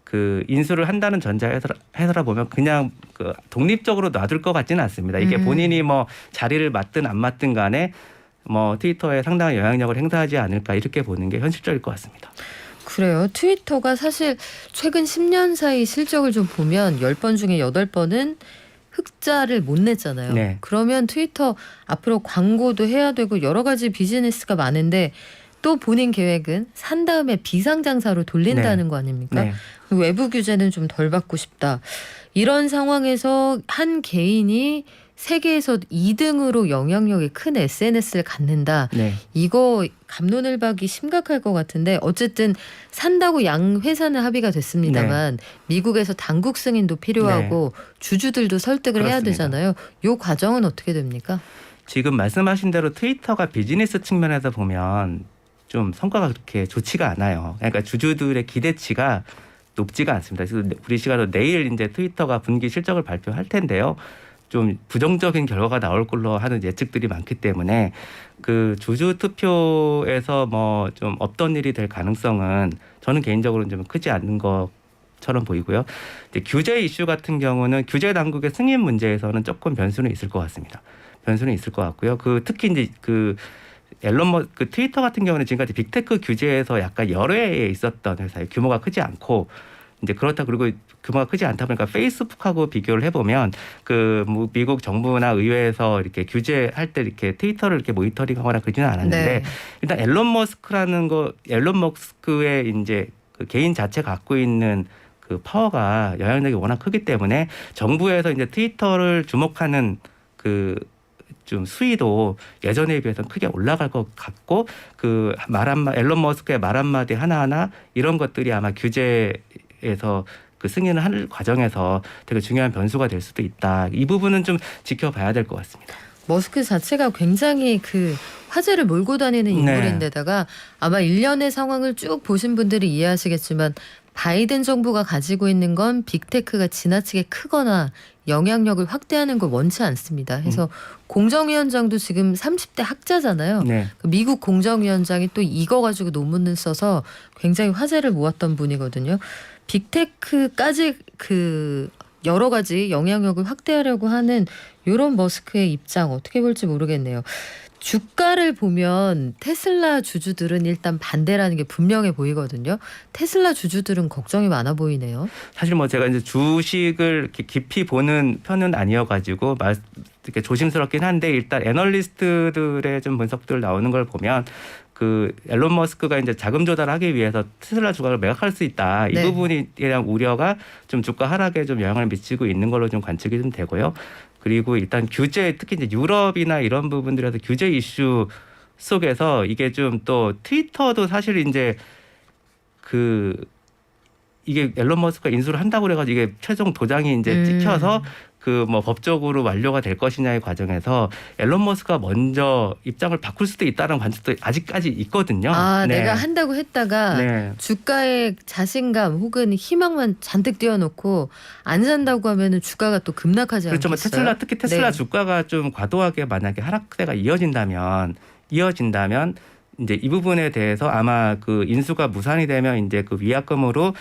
그 인수를 한다는 전자에서라 보면 그냥 그 독립적으로 놔둘 것 같지는 않습니다. 이게 본인이 뭐 자리를 맡든 안 맡든 간에 뭐 트위터에 상당한 영향력을 행사하지 않을까, 이렇게 보는 게 현실적일 것 같습니다. 그래요. 트위터가 사실 최근 10년 사이 실적을 좀 보면 10번 중에 8번은 흑자를 못 냈잖아요. 네. 그러면 트위터 앞으로 광고도 해야 되고 여러 가지 비즈니스가 많은데 또 본인 계획은 산 다음에 비상장사로 돌린다는 거 아닙니까? 네. 외부 규제는 좀 덜 받고 싶다. 이런 상황에서 한 개인이 세계에서 2등으로 영향력이 큰 SNS를 갖는다. 네. 이거 갑론을박이 심각할 것 같은데, 어쨌든 산다고 양 회사는 합의가 됐습니다만 미국에서 당국 승인도 필요하고 주주들도 설득을 해야 그렇습니다. 되잖아요. 이 과정은 어떻게 됩니까? 지금 말씀하신 대로 트위터가 비즈니스 측면에서 보면 좀 성과가 그렇게 좋지가 않아요. 그러니까 주주들의 기대치가 높지가 않습니다. 그래서 우리 시간으로 내일 이제 트위터가 분기 실적을 발표할 텐데요. 좀 부정적인 결과가 나올 걸로 하는 예측들이 많기 때문에 그 주주 투표에서 뭐 좀 없던 일이 될 가능성은 저는 개인적으로는 좀 크지 않는 것처럼 보이고요. 이제 규제 이슈 같은 경우는 규제 당국의 승인 문제에서는 조금 변수는 있을 것 같습니다. 변수는 있을 것 같고요. 그 특히 이제 그 그 트위터 같은 경우는 지금까지 빅테크 규제에서 약간 열외에 있었던 회사예요. 규모가 크지 않고 이제 그렇다 그리고 규모가 크지 않다 보니까 페이스북하고 비교를 해보면 그 미국 정부나 의회에서 이렇게 규제할 때 이렇게 트위터를 이렇게 모니터링하거나 그러지는 않았는데 네. 일단 앨런 머스크의 이제 그 개인 자체 갖고 있는 그 파워가 영향력이 워낙 크기 때문에 정부에서 이제 트위터를 주목하는 그 좀 수위도 예전에 비해서는 크게 올라갈 것 같고 그 앨런 머스크의 말 한마디 하나하나 이런 것들이 아마 규제에서 그 승인을 하는 과정에서 되게 중요한 변수가 될 수도 있다. 이 부분은 좀 지켜봐야 될 것 같습니다. 머스크 자체가 굉장히 그 화제를 몰고 다니는 인물인데다가 아마 일련의 상황을 쭉 보신 분들이 이해하시겠지만 바이든 정부가 가지고 있는 건 빅테크가 지나치게 크거나 영향력을 확대하는 걸 원치 않습니다. 그래서 공정위원장도 지금 30대 학자잖아요. 네. 미국 공정위원장이 또 이거 가지고 논문을 써서 굉장히 화제를 모았던 분이거든요. 빅테크까지 그 여러 가지 영향력을 확대하려고 하는 이런 머스크의 입장 어떻게 볼지 모르겠네요. 주가를 보면 테슬라 주주들은 일단 반대라는 게 분명해 보이거든요. 테슬라 주주들은 걱정이 많아 보이네요. 사실 뭐 제가 이제 주식을 이렇게 깊이 보는 편은 아니어가지고 이렇게 조심스럽긴 한데 일단 애널리스트들의 좀 분석들 나오는 걸 보면 그 앨런 머스크가 이제 자금 조달하기 위해서 테슬라 주가를 매각할 수 있다. 이 네. 부분에 대한 우려가 좀 주가 하락에 좀 영향을 미치고 있는 걸로 좀 관측이 좀 되고요. 그리고 일단 규제 특히 이제 유럽이나 이런 부분들에서 규제 이슈 속에서 이게 좀 또 트위터도 사실 이제 그 이게 앨런 머스크가 인수를 한다고 그래가지고 이게 최종 도장이 이제 찍혀서 그 뭐 법적으로 완료가 될 것이냐의 과정에서 앨런 머스크가 먼저 입장을 바꿀 수도 있다는 관측도 아직까지 있거든요. 네. 내가 한다고 했다가 네. 주가에 자신감 혹은 희망만 잔뜩 띄워놓고 안 산다고 하면은 주가가 또 급락하지 그렇죠. 뭐 않겠어요? 특히 테슬라 네. 주가가 좀 과도하게 만약에 하락세가 이어진다면 이제 이 부분에 대해서 아마 그 인수가 무산이 되면 이제 그 위약금으로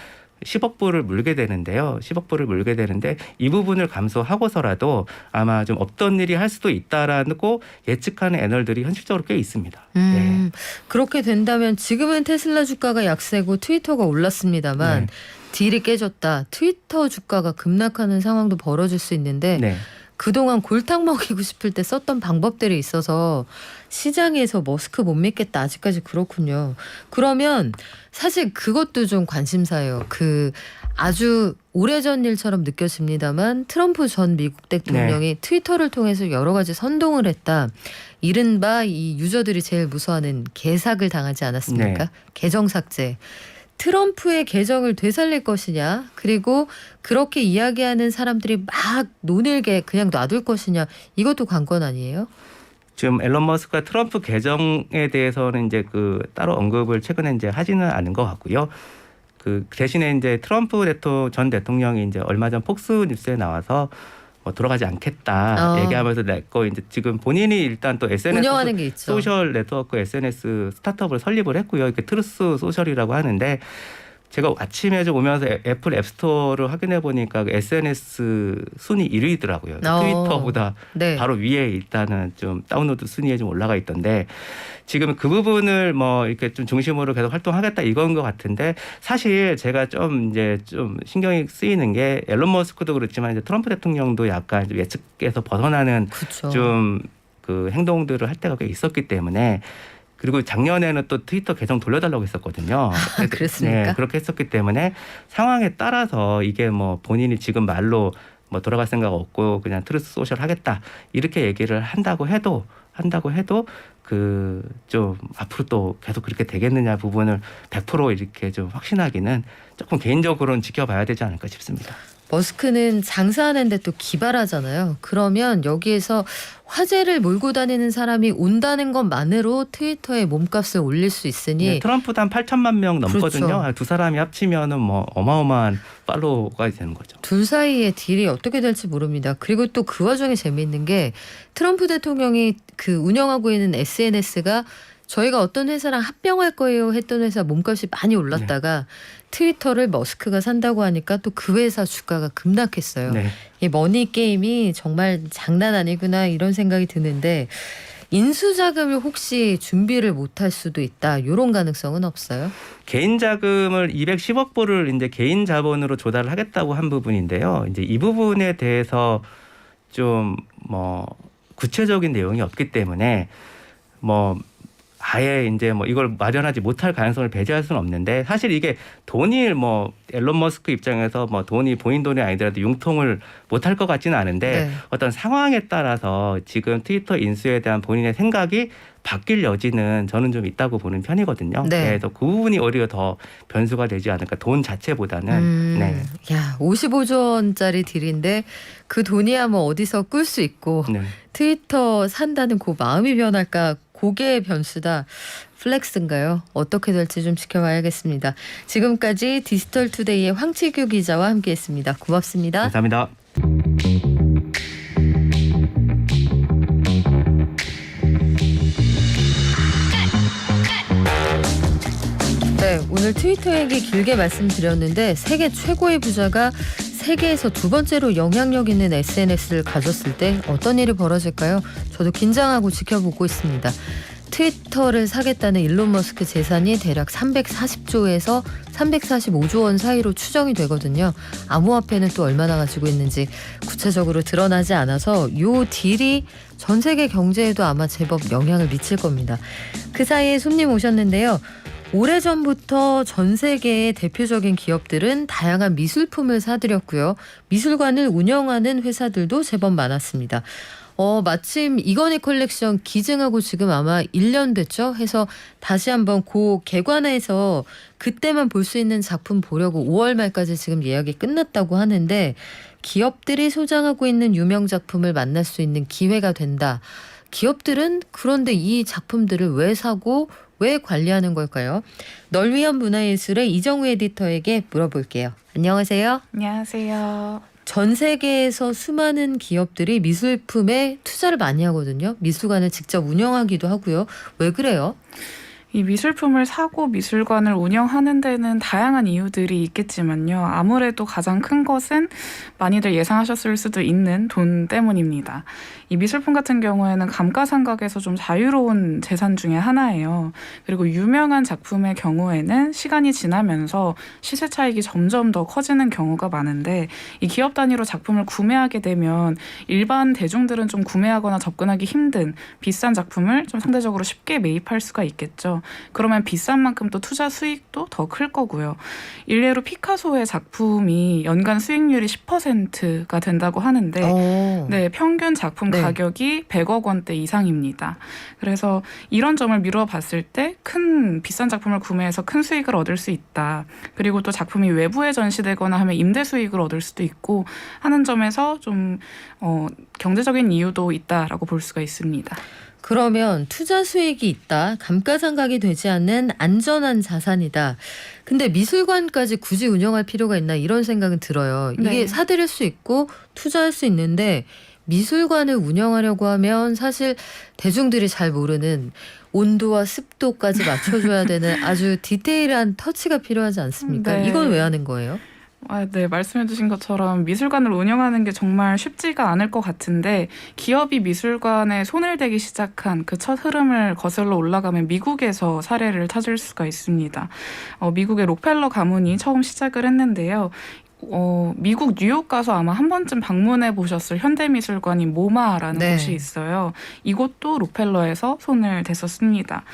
10억 불을 물게 되는데요. 10억 불을 물게 되는데 이 부분을 감소하고서라도 아마 좀 없던 일이 할 수도 있다라고 예측하는 애널들이 현실적으로 꽤 있습니다. 네. 그렇게 된다면 지금은 테슬라 주가가 약세고 트위터가 올랐습니다만 네. 딜이 깨졌다. 트위터 주가가 급락하는 상황도 벌어질 수 있는데 네. 그동안 골탕 먹이고 싶을 때 썼던 방법들이 있어서 시장에서 머스크 못 믿겠다. 아직까지 그렇군요. 그러면 사실 그것도 좀 관심사예요. 그 아주 오래전 일처럼 느껴집니다만 트럼프 전 미국 대통령이 트위터를 통해서 여러 가지 선동을 했다. 이른바 이 유저들이 제일 무서워하는 개삭을 당하지 않았습니까? 네. 계정 삭제. 트럼프의 계정을 되살릴 것이냐 그리고 그렇게 이야기하는 사람들이 막 논일게 그냥 놔둘 것이냐 이것도 관건 아니에요? 지금 앨런 머스크가 트럼프 계정에 대해서는 이제 그 따로 언급을 최근에 이제 하지는 않은 것 같고요. 그 대신에 이제 트럼프 전 대통령이 이제 얼마 전 폭스 뉴스에 나와서 뭐 돌아가지 않겠다 얘기하면서 냈고 이제 지금 본인이 일단 또 SNS 운영하는 게 있죠. 소셜 네트워크 SNS 스타트업을 설립을 했고요. 이렇게 트루스 소셜이라고 하는데 제가 아침에 좀 오면서 애플 앱스토어를 확인해 보니까 SNS 순위 1위더라고요. 트위터보다 네. 바로 위에 일단은 좀 다운로드 순위에 좀 올라가 있던데 지금 그 부분을 뭐 이렇게 좀 중심으로 계속 활동하겠다 이건 것 같은데 사실 제가 좀 이제 좀 신경이 쓰이는 게 앨런 머스크도 그렇지만 이제 트럼프 대통령도 약간 좀 예측에서 벗어나는 그쵸. 좀 그 행동들을 할 때가 꽤 있었기 때문에 그리고 작년에는 또 트위터 계정 돌려달라고 했었거든요. 그렇습니까? 네, 그렇게 했었기 때문에 상황에 따라서 이게 뭐 본인이 지금 말로 뭐 돌아갈 생각 없고 그냥 트루스 소셜 하겠다 이렇게 얘기를 한다고 해도 그 좀 앞으로 또 계속 그렇게 되겠느냐 부분을 100% 이렇게 좀 확신하기는 조금 개인적으로는 지켜봐야 되지 않을까 싶습니다. 머스크는 장사하는데 또 기발하잖아요. 그러면 여기에서 화제를 몰고 다니는 사람이 온다는 것만으로 트위터에 몸값을 올릴 수 있으니 네, 트럼프도 한 8천만 명 넘거든요. 그렇죠. 두 사람이 합치면은 뭐 어마어마한 팔로워가 되는 거죠. 둘 사이의 딜이 어떻게 될지 모릅니다. 그리고 또 그 와중에 재미있는 게 트럼프 대통령이 그 운영하고 있는 SNS가 저희가 어떤 회사랑 합병할 거예요 했던 회사 몸값이 많이 올랐다가 트위터를 머스크가 산다고 하니까 또 그 회사 주가가 급락했어요. 네. 이 머니 게임이 정말 장난 아니구나 이런 생각이 드는데 인수자금을 혹시 준비를 못할 수도 있다. 이런 가능성은 없어요? 개인 자금을 210억 불을 이제 개인 자본으로 조달을 하겠다고 한 부분인데요. 이제 이 부분에 대해서 좀 뭐 구체적인 내용이 없기 때문에 뭐 아예 이제 뭐 이걸 마련하지 못할 가능성을 배제할 수는 없는데 사실 이게 돈이 뭐 앨런 머스크 입장에서 뭐 돈이 본인 돈이 아니더라도 융통을 못할 것 같지는 않은데 네. 어떤 상황에 따라서 지금 트위터 인수에 대한 본인의 생각이 바뀔 여지는 저는 좀 있다고 보는 편이거든요. 네. 그래서 그 부분이 오히려 더 변수가 되지 않을까. 돈 자체보다는. 네. 야, 55조 원짜리 딜인데 그 돈이야 뭐 어디서 끌 수 있고 네. 트위터 산다는 그 마음이 변할까 그게 변수다. 플렉스인가요? 어떻게 될지 좀 지켜봐야겠습니다. 지금까지 디지털투데이의 황치규 기자와 함께했습니다. 고맙습니다. 감사합니다. 네, 오늘 트위터 얘기 길게 말씀드렸는데 세계 최고의 부자가 세계에서 두 번째로 영향력 있는 SNS를 가졌을 때 어떤 일이 벌어질까요? 저도 긴장하고 지켜보고 있습니다. 트위터를 사겠다는 일론 머스크 재산이 대략 340조에서 345조 원 사이로 추정이 되거든요. 암호화폐는 또 얼마나 가지고 있는지 구체적으로 드러나지 않아서 요 딜이 전 세계 경제에도 아마 제법 영향을 미칠 겁니다. 그 사이에 손님 오셨는데요. 오래전부터 전 세계의 대표적인 기업들은 다양한 미술품을 사들였고요. 미술관을 운영하는 회사들도 제법 많았습니다. 마침 이건희 컬렉션 기증하고 지금 아마 1년 됐죠? 해서 다시 한번 그 개관해서 그때만 볼 수 있는 작품 보려고 5월 말까지 지금 예약이 끝났다고 하는데 기업들이 소장하고 있는 유명 작품을 만날 수 있는 기회가 된다. 기업들은 그런데 이 작품들을 왜 사고 왜 관리하는 걸까요? 널 위한 문화예술의 이정우 에디터에게 물어볼게요. 안녕하세요. 안녕하세요. 전 세계에서 수많은 기업들이 미술품에 투자를 많이 하거든요. 미술관을 직접 운영하기도 하고요. 왜 그래요? 이 미술품을 사고 미술관을 운영하는 데는 다양한 이유들이 있겠지만요. 아무래도 가장 큰 것은 많이들 예상하셨을 수도 있는 돈 때문입니다. 이 미술품 같은 경우에는 감가상각에서 좀 자유로운 재산 중에 하나예요. 그리고 유명한 작품의 경우에는 시간이 지나면서 시세 차익이 점점 더 커지는 경우가 많은데 이 기업 단위로 작품을 구매하게 되면 일반 대중들은 좀 구매하거나 접근하기 힘든 비싼 작품을 좀 상대적으로 쉽게 매입할 수가 있겠죠. 그러면 비싼 만큼 또 투자 수익도 더 클 거고요. 일례로 피카소의 작품이 연간 수익률이 10%가 된다고 하는데 네, 평균 작품 가격이 100억 원대 이상입니다. 그래서 이런 점을 미루어 봤을 때 큰 비싼 작품을 구매해서 큰 수익을 얻을 수 있다. 그리고 또 작품이 외부에 전시되거나 하면 임대 수익을 얻을 수도 있고 하는 점에서 좀 경제적인 이유도 있다라고 볼 수가 있습니다. 그러면 투자 수익이 있다. 감가상각이 되지 않는 안전한 자산이다. 근데 미술관까지 굳이 운영할 필요가 있나 이런 생각은 들어요. 이게 네. 사들일 수 있고 투자할 수 있는데 미술관을 운영하려고 하면 사실 대중들이 잘 모르는 온도와 습도까지 맞춰줘야 되는 아주 디테일한 터치가 필요하지 않습니까? 네. 이건 왜 하는 거예요? 네, 말씀해 주신 것처럼 미술관을 운영하는 게 정말 쉽지가 않을 것 같은데 기업이 미술관에 손을 대기 시작한 그 첫 흐름을 거슬러 올라가면 미국에서 사례를 찾을 수가 있습니다. 미국의 록펠러 가문이 처음 시작을 했는데요. 미국 뉴욕 가서 아마 한 번쯤 방문해 보셨을 현대미술관인 모마라는 네. 곳이 있어요. 이곳도 록펠러에서 손을 댔었습니다.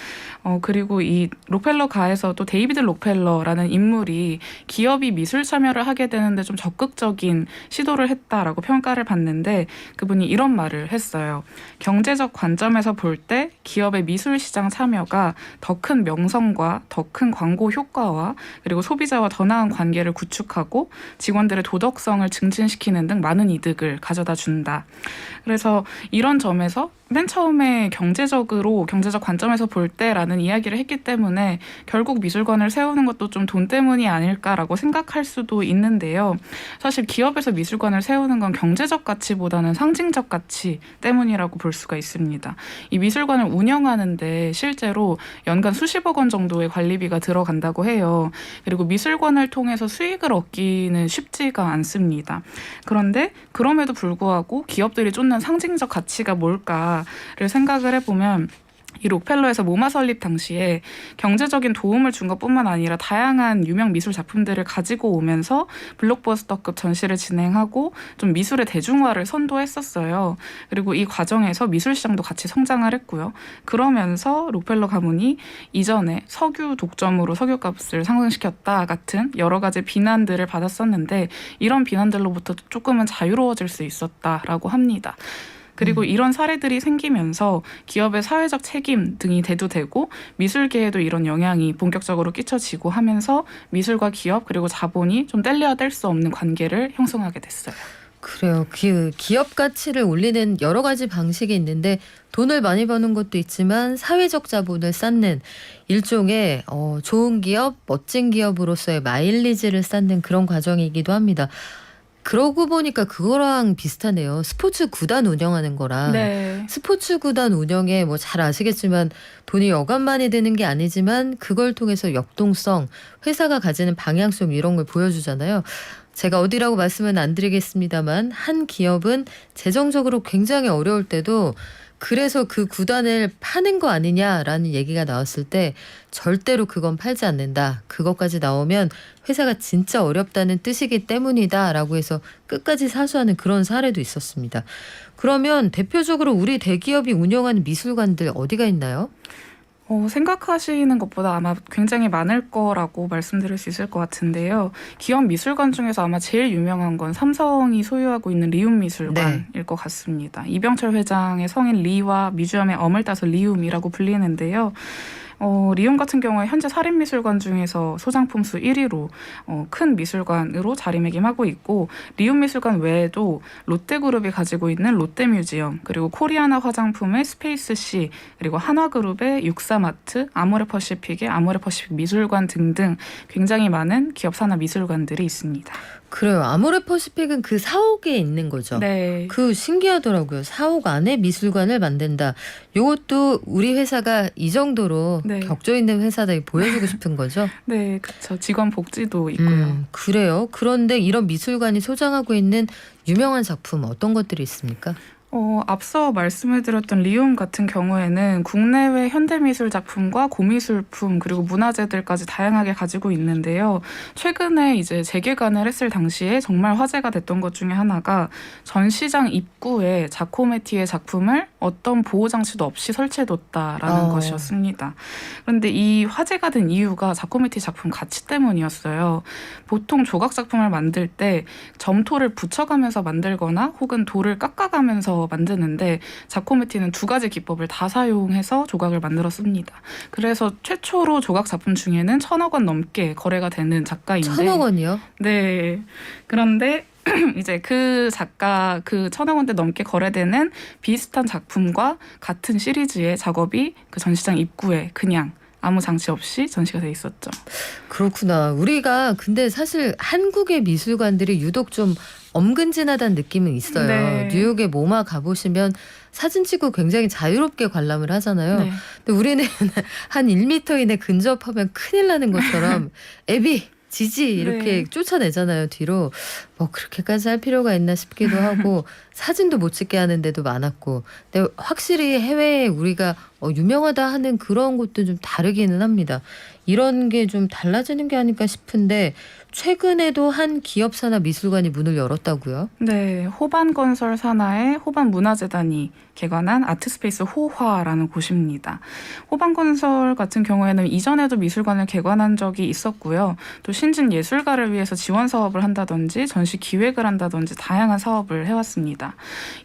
그리고 이 록펠러가에서도 데이비드 록펠러라는 인물이 기업이 미술 참여를 하게 되는데 좀 적극적인 시도를 했다라고 평가를 받는데 그분이 이런 말을 했어요. 경제적 관점에서 볼 때 기업의 미술 시장 참여가 더 큰 명성과 더 큰 광고 효과와 그리고 소비자와 더 나은 관계를 구축하고 직원들의 도덕성을 증진시키는 등 많은 이득을 가져다 준다. 그래서 이런 점에서 맨 처음에 경제적 관점에서 볼 때라는 이야기를 했기 때문에 결국 미술관을 세우는 것도 좀 돈 때문이 아닐까라고 생각할 수도 있는데요. 사실 기업에서 미술관을 세우는 건 경제적 가치보다는 상징적 가치 때문이라고 볼 수가 있습니다. 이 미술관을 운영하는데 실제로 연간 수십억 원 정도의 관리비가 들어간다고 해요. 그리고 미술관을 통해서 수익을 얻기는 쉽지가 않습니다. 그런데 그럼에도 불구하고 기업들이 쫓는 상징적 가치가 뭘까를 생각을 해보면 이 록펠러에서 모마 설립 당시에 경제적인 도움을 준 것뿐만 아니라 다양한 유명 미술 작품들을 가지고 오면서 블록버스터급 전시를 진행하고 좀 미술의 대중화를 선도했었어요. 그리고 이 과정에서 미술 시장도 같이 성장을 했고요. 그러면서 록펠러 가문이 이전에 석유 독점으로 석유값을 상승시켰다 같은 여러 가지 비난들을 받았었는데 이런 비난들로부터 조금은 자유로워질 수 있었다라고 합니다. 그리고 이런 사례들이 생기면서 기업의 사회적 책임 등이 대두되고 미술계에도 이런 영향이 본격적으로 끼쳐지고 하면서 미술과 기업 그리고 자본이 좀 뗄래야 뗄 수 없는 관계를 형성하게 됐어요. 그래요. 기업 가치를 올리는 여러 가지 방식이 있는데 돈을 많이 버는 것도 있지만 사회적 자본을 쌓는 일종의 좋은 기업, 멋진 기업으로서의 마일리지를 쌓는 그런 과정이기도 합니다. 그러고 보니까 그거랑 비슷하네요. 스포츠 구단 운영하는 거랑. 네. 스포츠 구단 운영에 뭐 잘 아시겠지만 돈이 여간 많이 드는 게 아니지만 그걸 통해서 역동성, 회사가 가지는 방향성 이런 걸 보여주잖아요. 제가 어디라고 말씀은 안 드리겠습니다만 한 기업은 재정적으로 굉장히 어려울 때도 그래서 그 구단을 파는 거 아니냐라는 얘기가 나왔을 때 절대로 그건 팔지 않는다. 그것까지 나오면 회사가 진짜 어렵다는 뜻이기 때문이다라고 해서 끝까지 사수하는 그런 사례도 있었습니다. 그러면 대표적으로 우리 대기업이 운영하는 미술관들 어디가 있나요? 생각하시는 것보다 아마 굉장히 많을 거라고 말씀드릴 수 있을 것 같은데요. 기업 미술관 중에서 아마 제일 유명한 건 삼성이 소유하고 있는 리움 미술관일 것 같습니다. 이병철 회장의 성인 리와 뮤지엄의 엄을 따서 리움이라고 불리는데요. 리움 같은 경우에 현재 사립미술관 중에서 소장품 수 1위로 큰 미술관으로 자리매김하고 있고 리움 미술관 외에도 롯데그룹이 가지고 있는 롯데뮤지엄 그리고 코리아나 화장품의 스페이스C 그리고 한화그룹의 육사마트 아모레퍼시픽의 아모레퍼시픽 미술관 등등 굉장히 많은 기업 산하 미술관들이 있습니다. 그래요. 아모레퍼시픽은 그 사옥에 있는 거죠. 네. 그 신기하더라고요. 사옥 안에 미술관을 만든다. 이것도 우리 회사가 이 정도로 네. 격조 있는 회사다 보여주고 싶은 거죠. 네, 그렇죠. 직원 복지도 있고요. 그래요. 그런데 이런 미술관이 소장하고 있는 유명한 작품 어떤 것들이 있습니까? 앞서 말씀해드렸던 리움 같은 경우에는 국내외 현대미술 작품과 고미술품 그리고 문화재들까지 다양하게 가지고 있는데요. 최근에 이제 재개관을 했을 당시에 정말 화제가 됐던 것 중에 하나가 전시장 입구에 자코메티의 작품을 어떤 보호장치도 없이 설치해뒀다라는 것이었습니다. 그런데 이 화제가 된 이유가 자코메티 작품 가치 때문이었어요. 보통 조각 작품을 만들 때 점토를 붙여가면서 만들거나 혹은 돌을 깎아가면서 만드는데 자코메티는 두 가지 기법을 다 사용해서 조각을 만들었습니다. 그래서 최초로 조각 작품 중에는 1,000억 원 넘게 거래가 되는 작가인데 1,000억 원이요? 네. 그런데 이제 그 작가 그 1,000억 원대 넘게 거래되는 비슷한 작품과 같은 시리즈의 작업이 그 전시장 입구에 그냥 아무 장치 없이 전시가 돼 있었죠. 그렇구나. 우리가 근데 사실 한국의 미술관들이 유독 좀 엄근진하다는 느낌은 있어요. 네. 뉴욕의 모마 가보시면 사진 찍고 굉장히 자유롭게 관람을 하잖아요. 네. 근데 우리는 한 1m 이내 근접하면 큰일 나는 것처럼 애비 지지 이렇게 네. 쫓아내잖아요. 뒤로 뭐 그렇게까지 할 필요가 있나 싶기도 하고 사진도 못 찍게 하는 데도 많았고 근데 확실히 해외에 우리가 유명하다 하는 그런 곳도 좀 다르기는 합니다. 이런 게 좀 달라지는 게 아닐까 싶은데 최근에도 한 기업 산하 미술관이 문을 열었다고요? 네, 호반건설 산하의 호반문화재단이 개관한 아트스페이스 호화라는 곳입니다. 호반건설 같은 경우에는 이전에도 미술관을 개관한 적이 있었고요. 또 신진 예술가를 위해서 지원 사업을 한다든지 전시 기획을 한다든지 다양한 사업을 해왔습니다.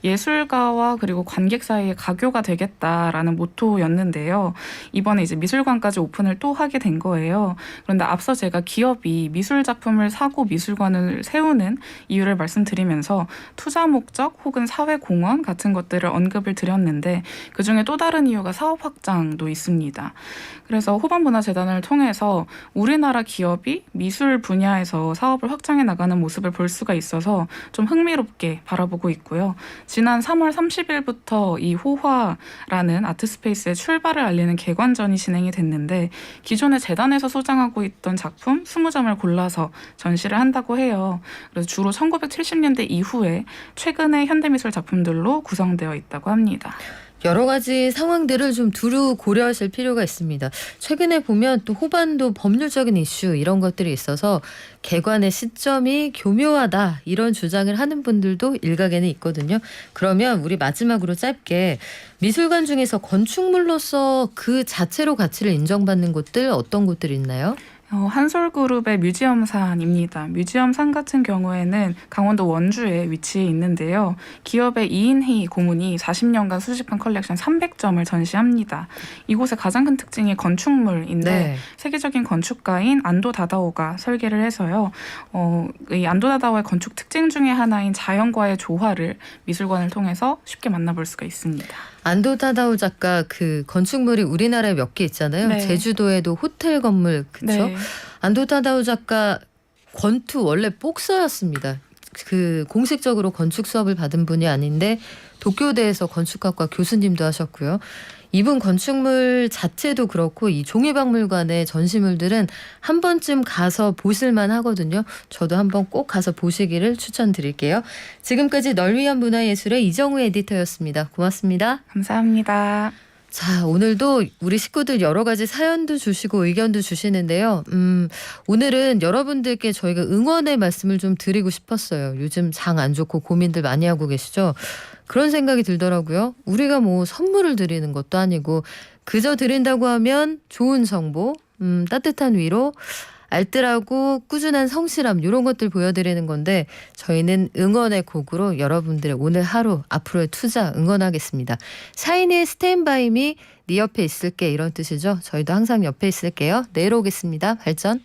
예술가와 그리고 관객 사이의 가교가 되겠다라는 모토였는데요. 이번에 이제 미술관까지 오픈을 또 하게 된 거예요. 그런데 앞서 제가 기업이 미술 작품을 사고 미술관을 세우는 이유를 말씀드리면서 투자 목적 혹은 사회 공헌 같은 것들을 언급을 드렸는데 그중에 또 다른 이유가 사업 확장도 있습니다. 그래서 호반문화재단을 통해서 우리나라 기업이 미술 분야에서 사업을 확장해 나가는 모습을 볼 수가 있어서 좀 흥미롭게 바라보고 있고요. 지난 3월 30일부터 이 호화라는 아트스페이스의 출발을 알리는 개관전이 진행이 됐는데 기존에 재단에서 소장하고 있던 작품 20점을 골라서 전시를 한다고 해요. 그래서 주로 1970년대 이후에 최근의 현대미술 작품들로 구성되어 있다고 합니다. 여러 가지 상황들을 좀 두루 고려하실 필요가 있습니다. 최근에 보면 또 호반도 법률적인 이슈 이런 것들이 있어서 개관의 시점이 교묘하다 이런 주장을 하는 분들도 일각에는 있거든요. 그러면 우리 마지막으로 짧게 미술관 중에서 건축물로서 그 자체로 가치를 인정받는 곳들 어떤 곳들이 있나요? 한솔그룹의 뮤지엄산입니다. 뮤지엄산 같은 경우에는 강원도 원주에 위치해 있는데요. 기업의 이인희 고문이 40년간 수집한 컬렉션 300점을 전시합니다. 이곳의 가장 큰 특징이 건축물인데 네. 세계적인 건축가인 안도 다다오가 설계를 해서요. 이 안도 다다오의 건축 특징 중에 하나인 자연과의 조화를 미술관을 통해서 쉽게 만나볼 수가 있습니다. 안도 타다오 작가 그 건축물이 우리나라에 몇 개 있잖아요. 네. 제주도에도 호텔 건물 그렇죠. 네. 안도 타다오 작가 권투 원래 복서였습니다. 그 공식적으로 건축 수업을 받은 분이 아닌데 도쿄대에서 건축학과 교수님도 하셨고요. 이분 건축물 자체도 그렇고 이 종이박물관의 전시물들은 한 번쯤 가서 보실만 하거든요. 저도 한번 꼭 가서 보시기를 추천드릴게요. 지금까지 널 위한 문화예술의 이정우 에디터였습니다. 고맙습니다. 감사합니다. 자, 오늘도 우리 식구들 여러 가지 사연도 주시고 의견도 주시는데요. 오늘은 여러분들께 저희가 응원의 말씀을 좀 드리고 싶었어요. 요즘 장 안 좋고 고민들 많이 하고 계시죠? 그런 생각이 들더라고요. 우리가 뭐 선물을 드리는 것도 아니고 그저 드린다고 하면 좋은 정보, 따뜻한 위로, 알뜰하고 꾸준한 성실함 이런 것들 보여드리는 건데 저희는 응원의 곡으로 여러분들의 오늘 하루 앞으로의 투자 응원하겠습니다. 샤이니의 스탠바이미 네 옆에 있을게 이런 뜻이죠. 저희도 항상 옆에 있을게요. 내일 오겠습니다. 발전.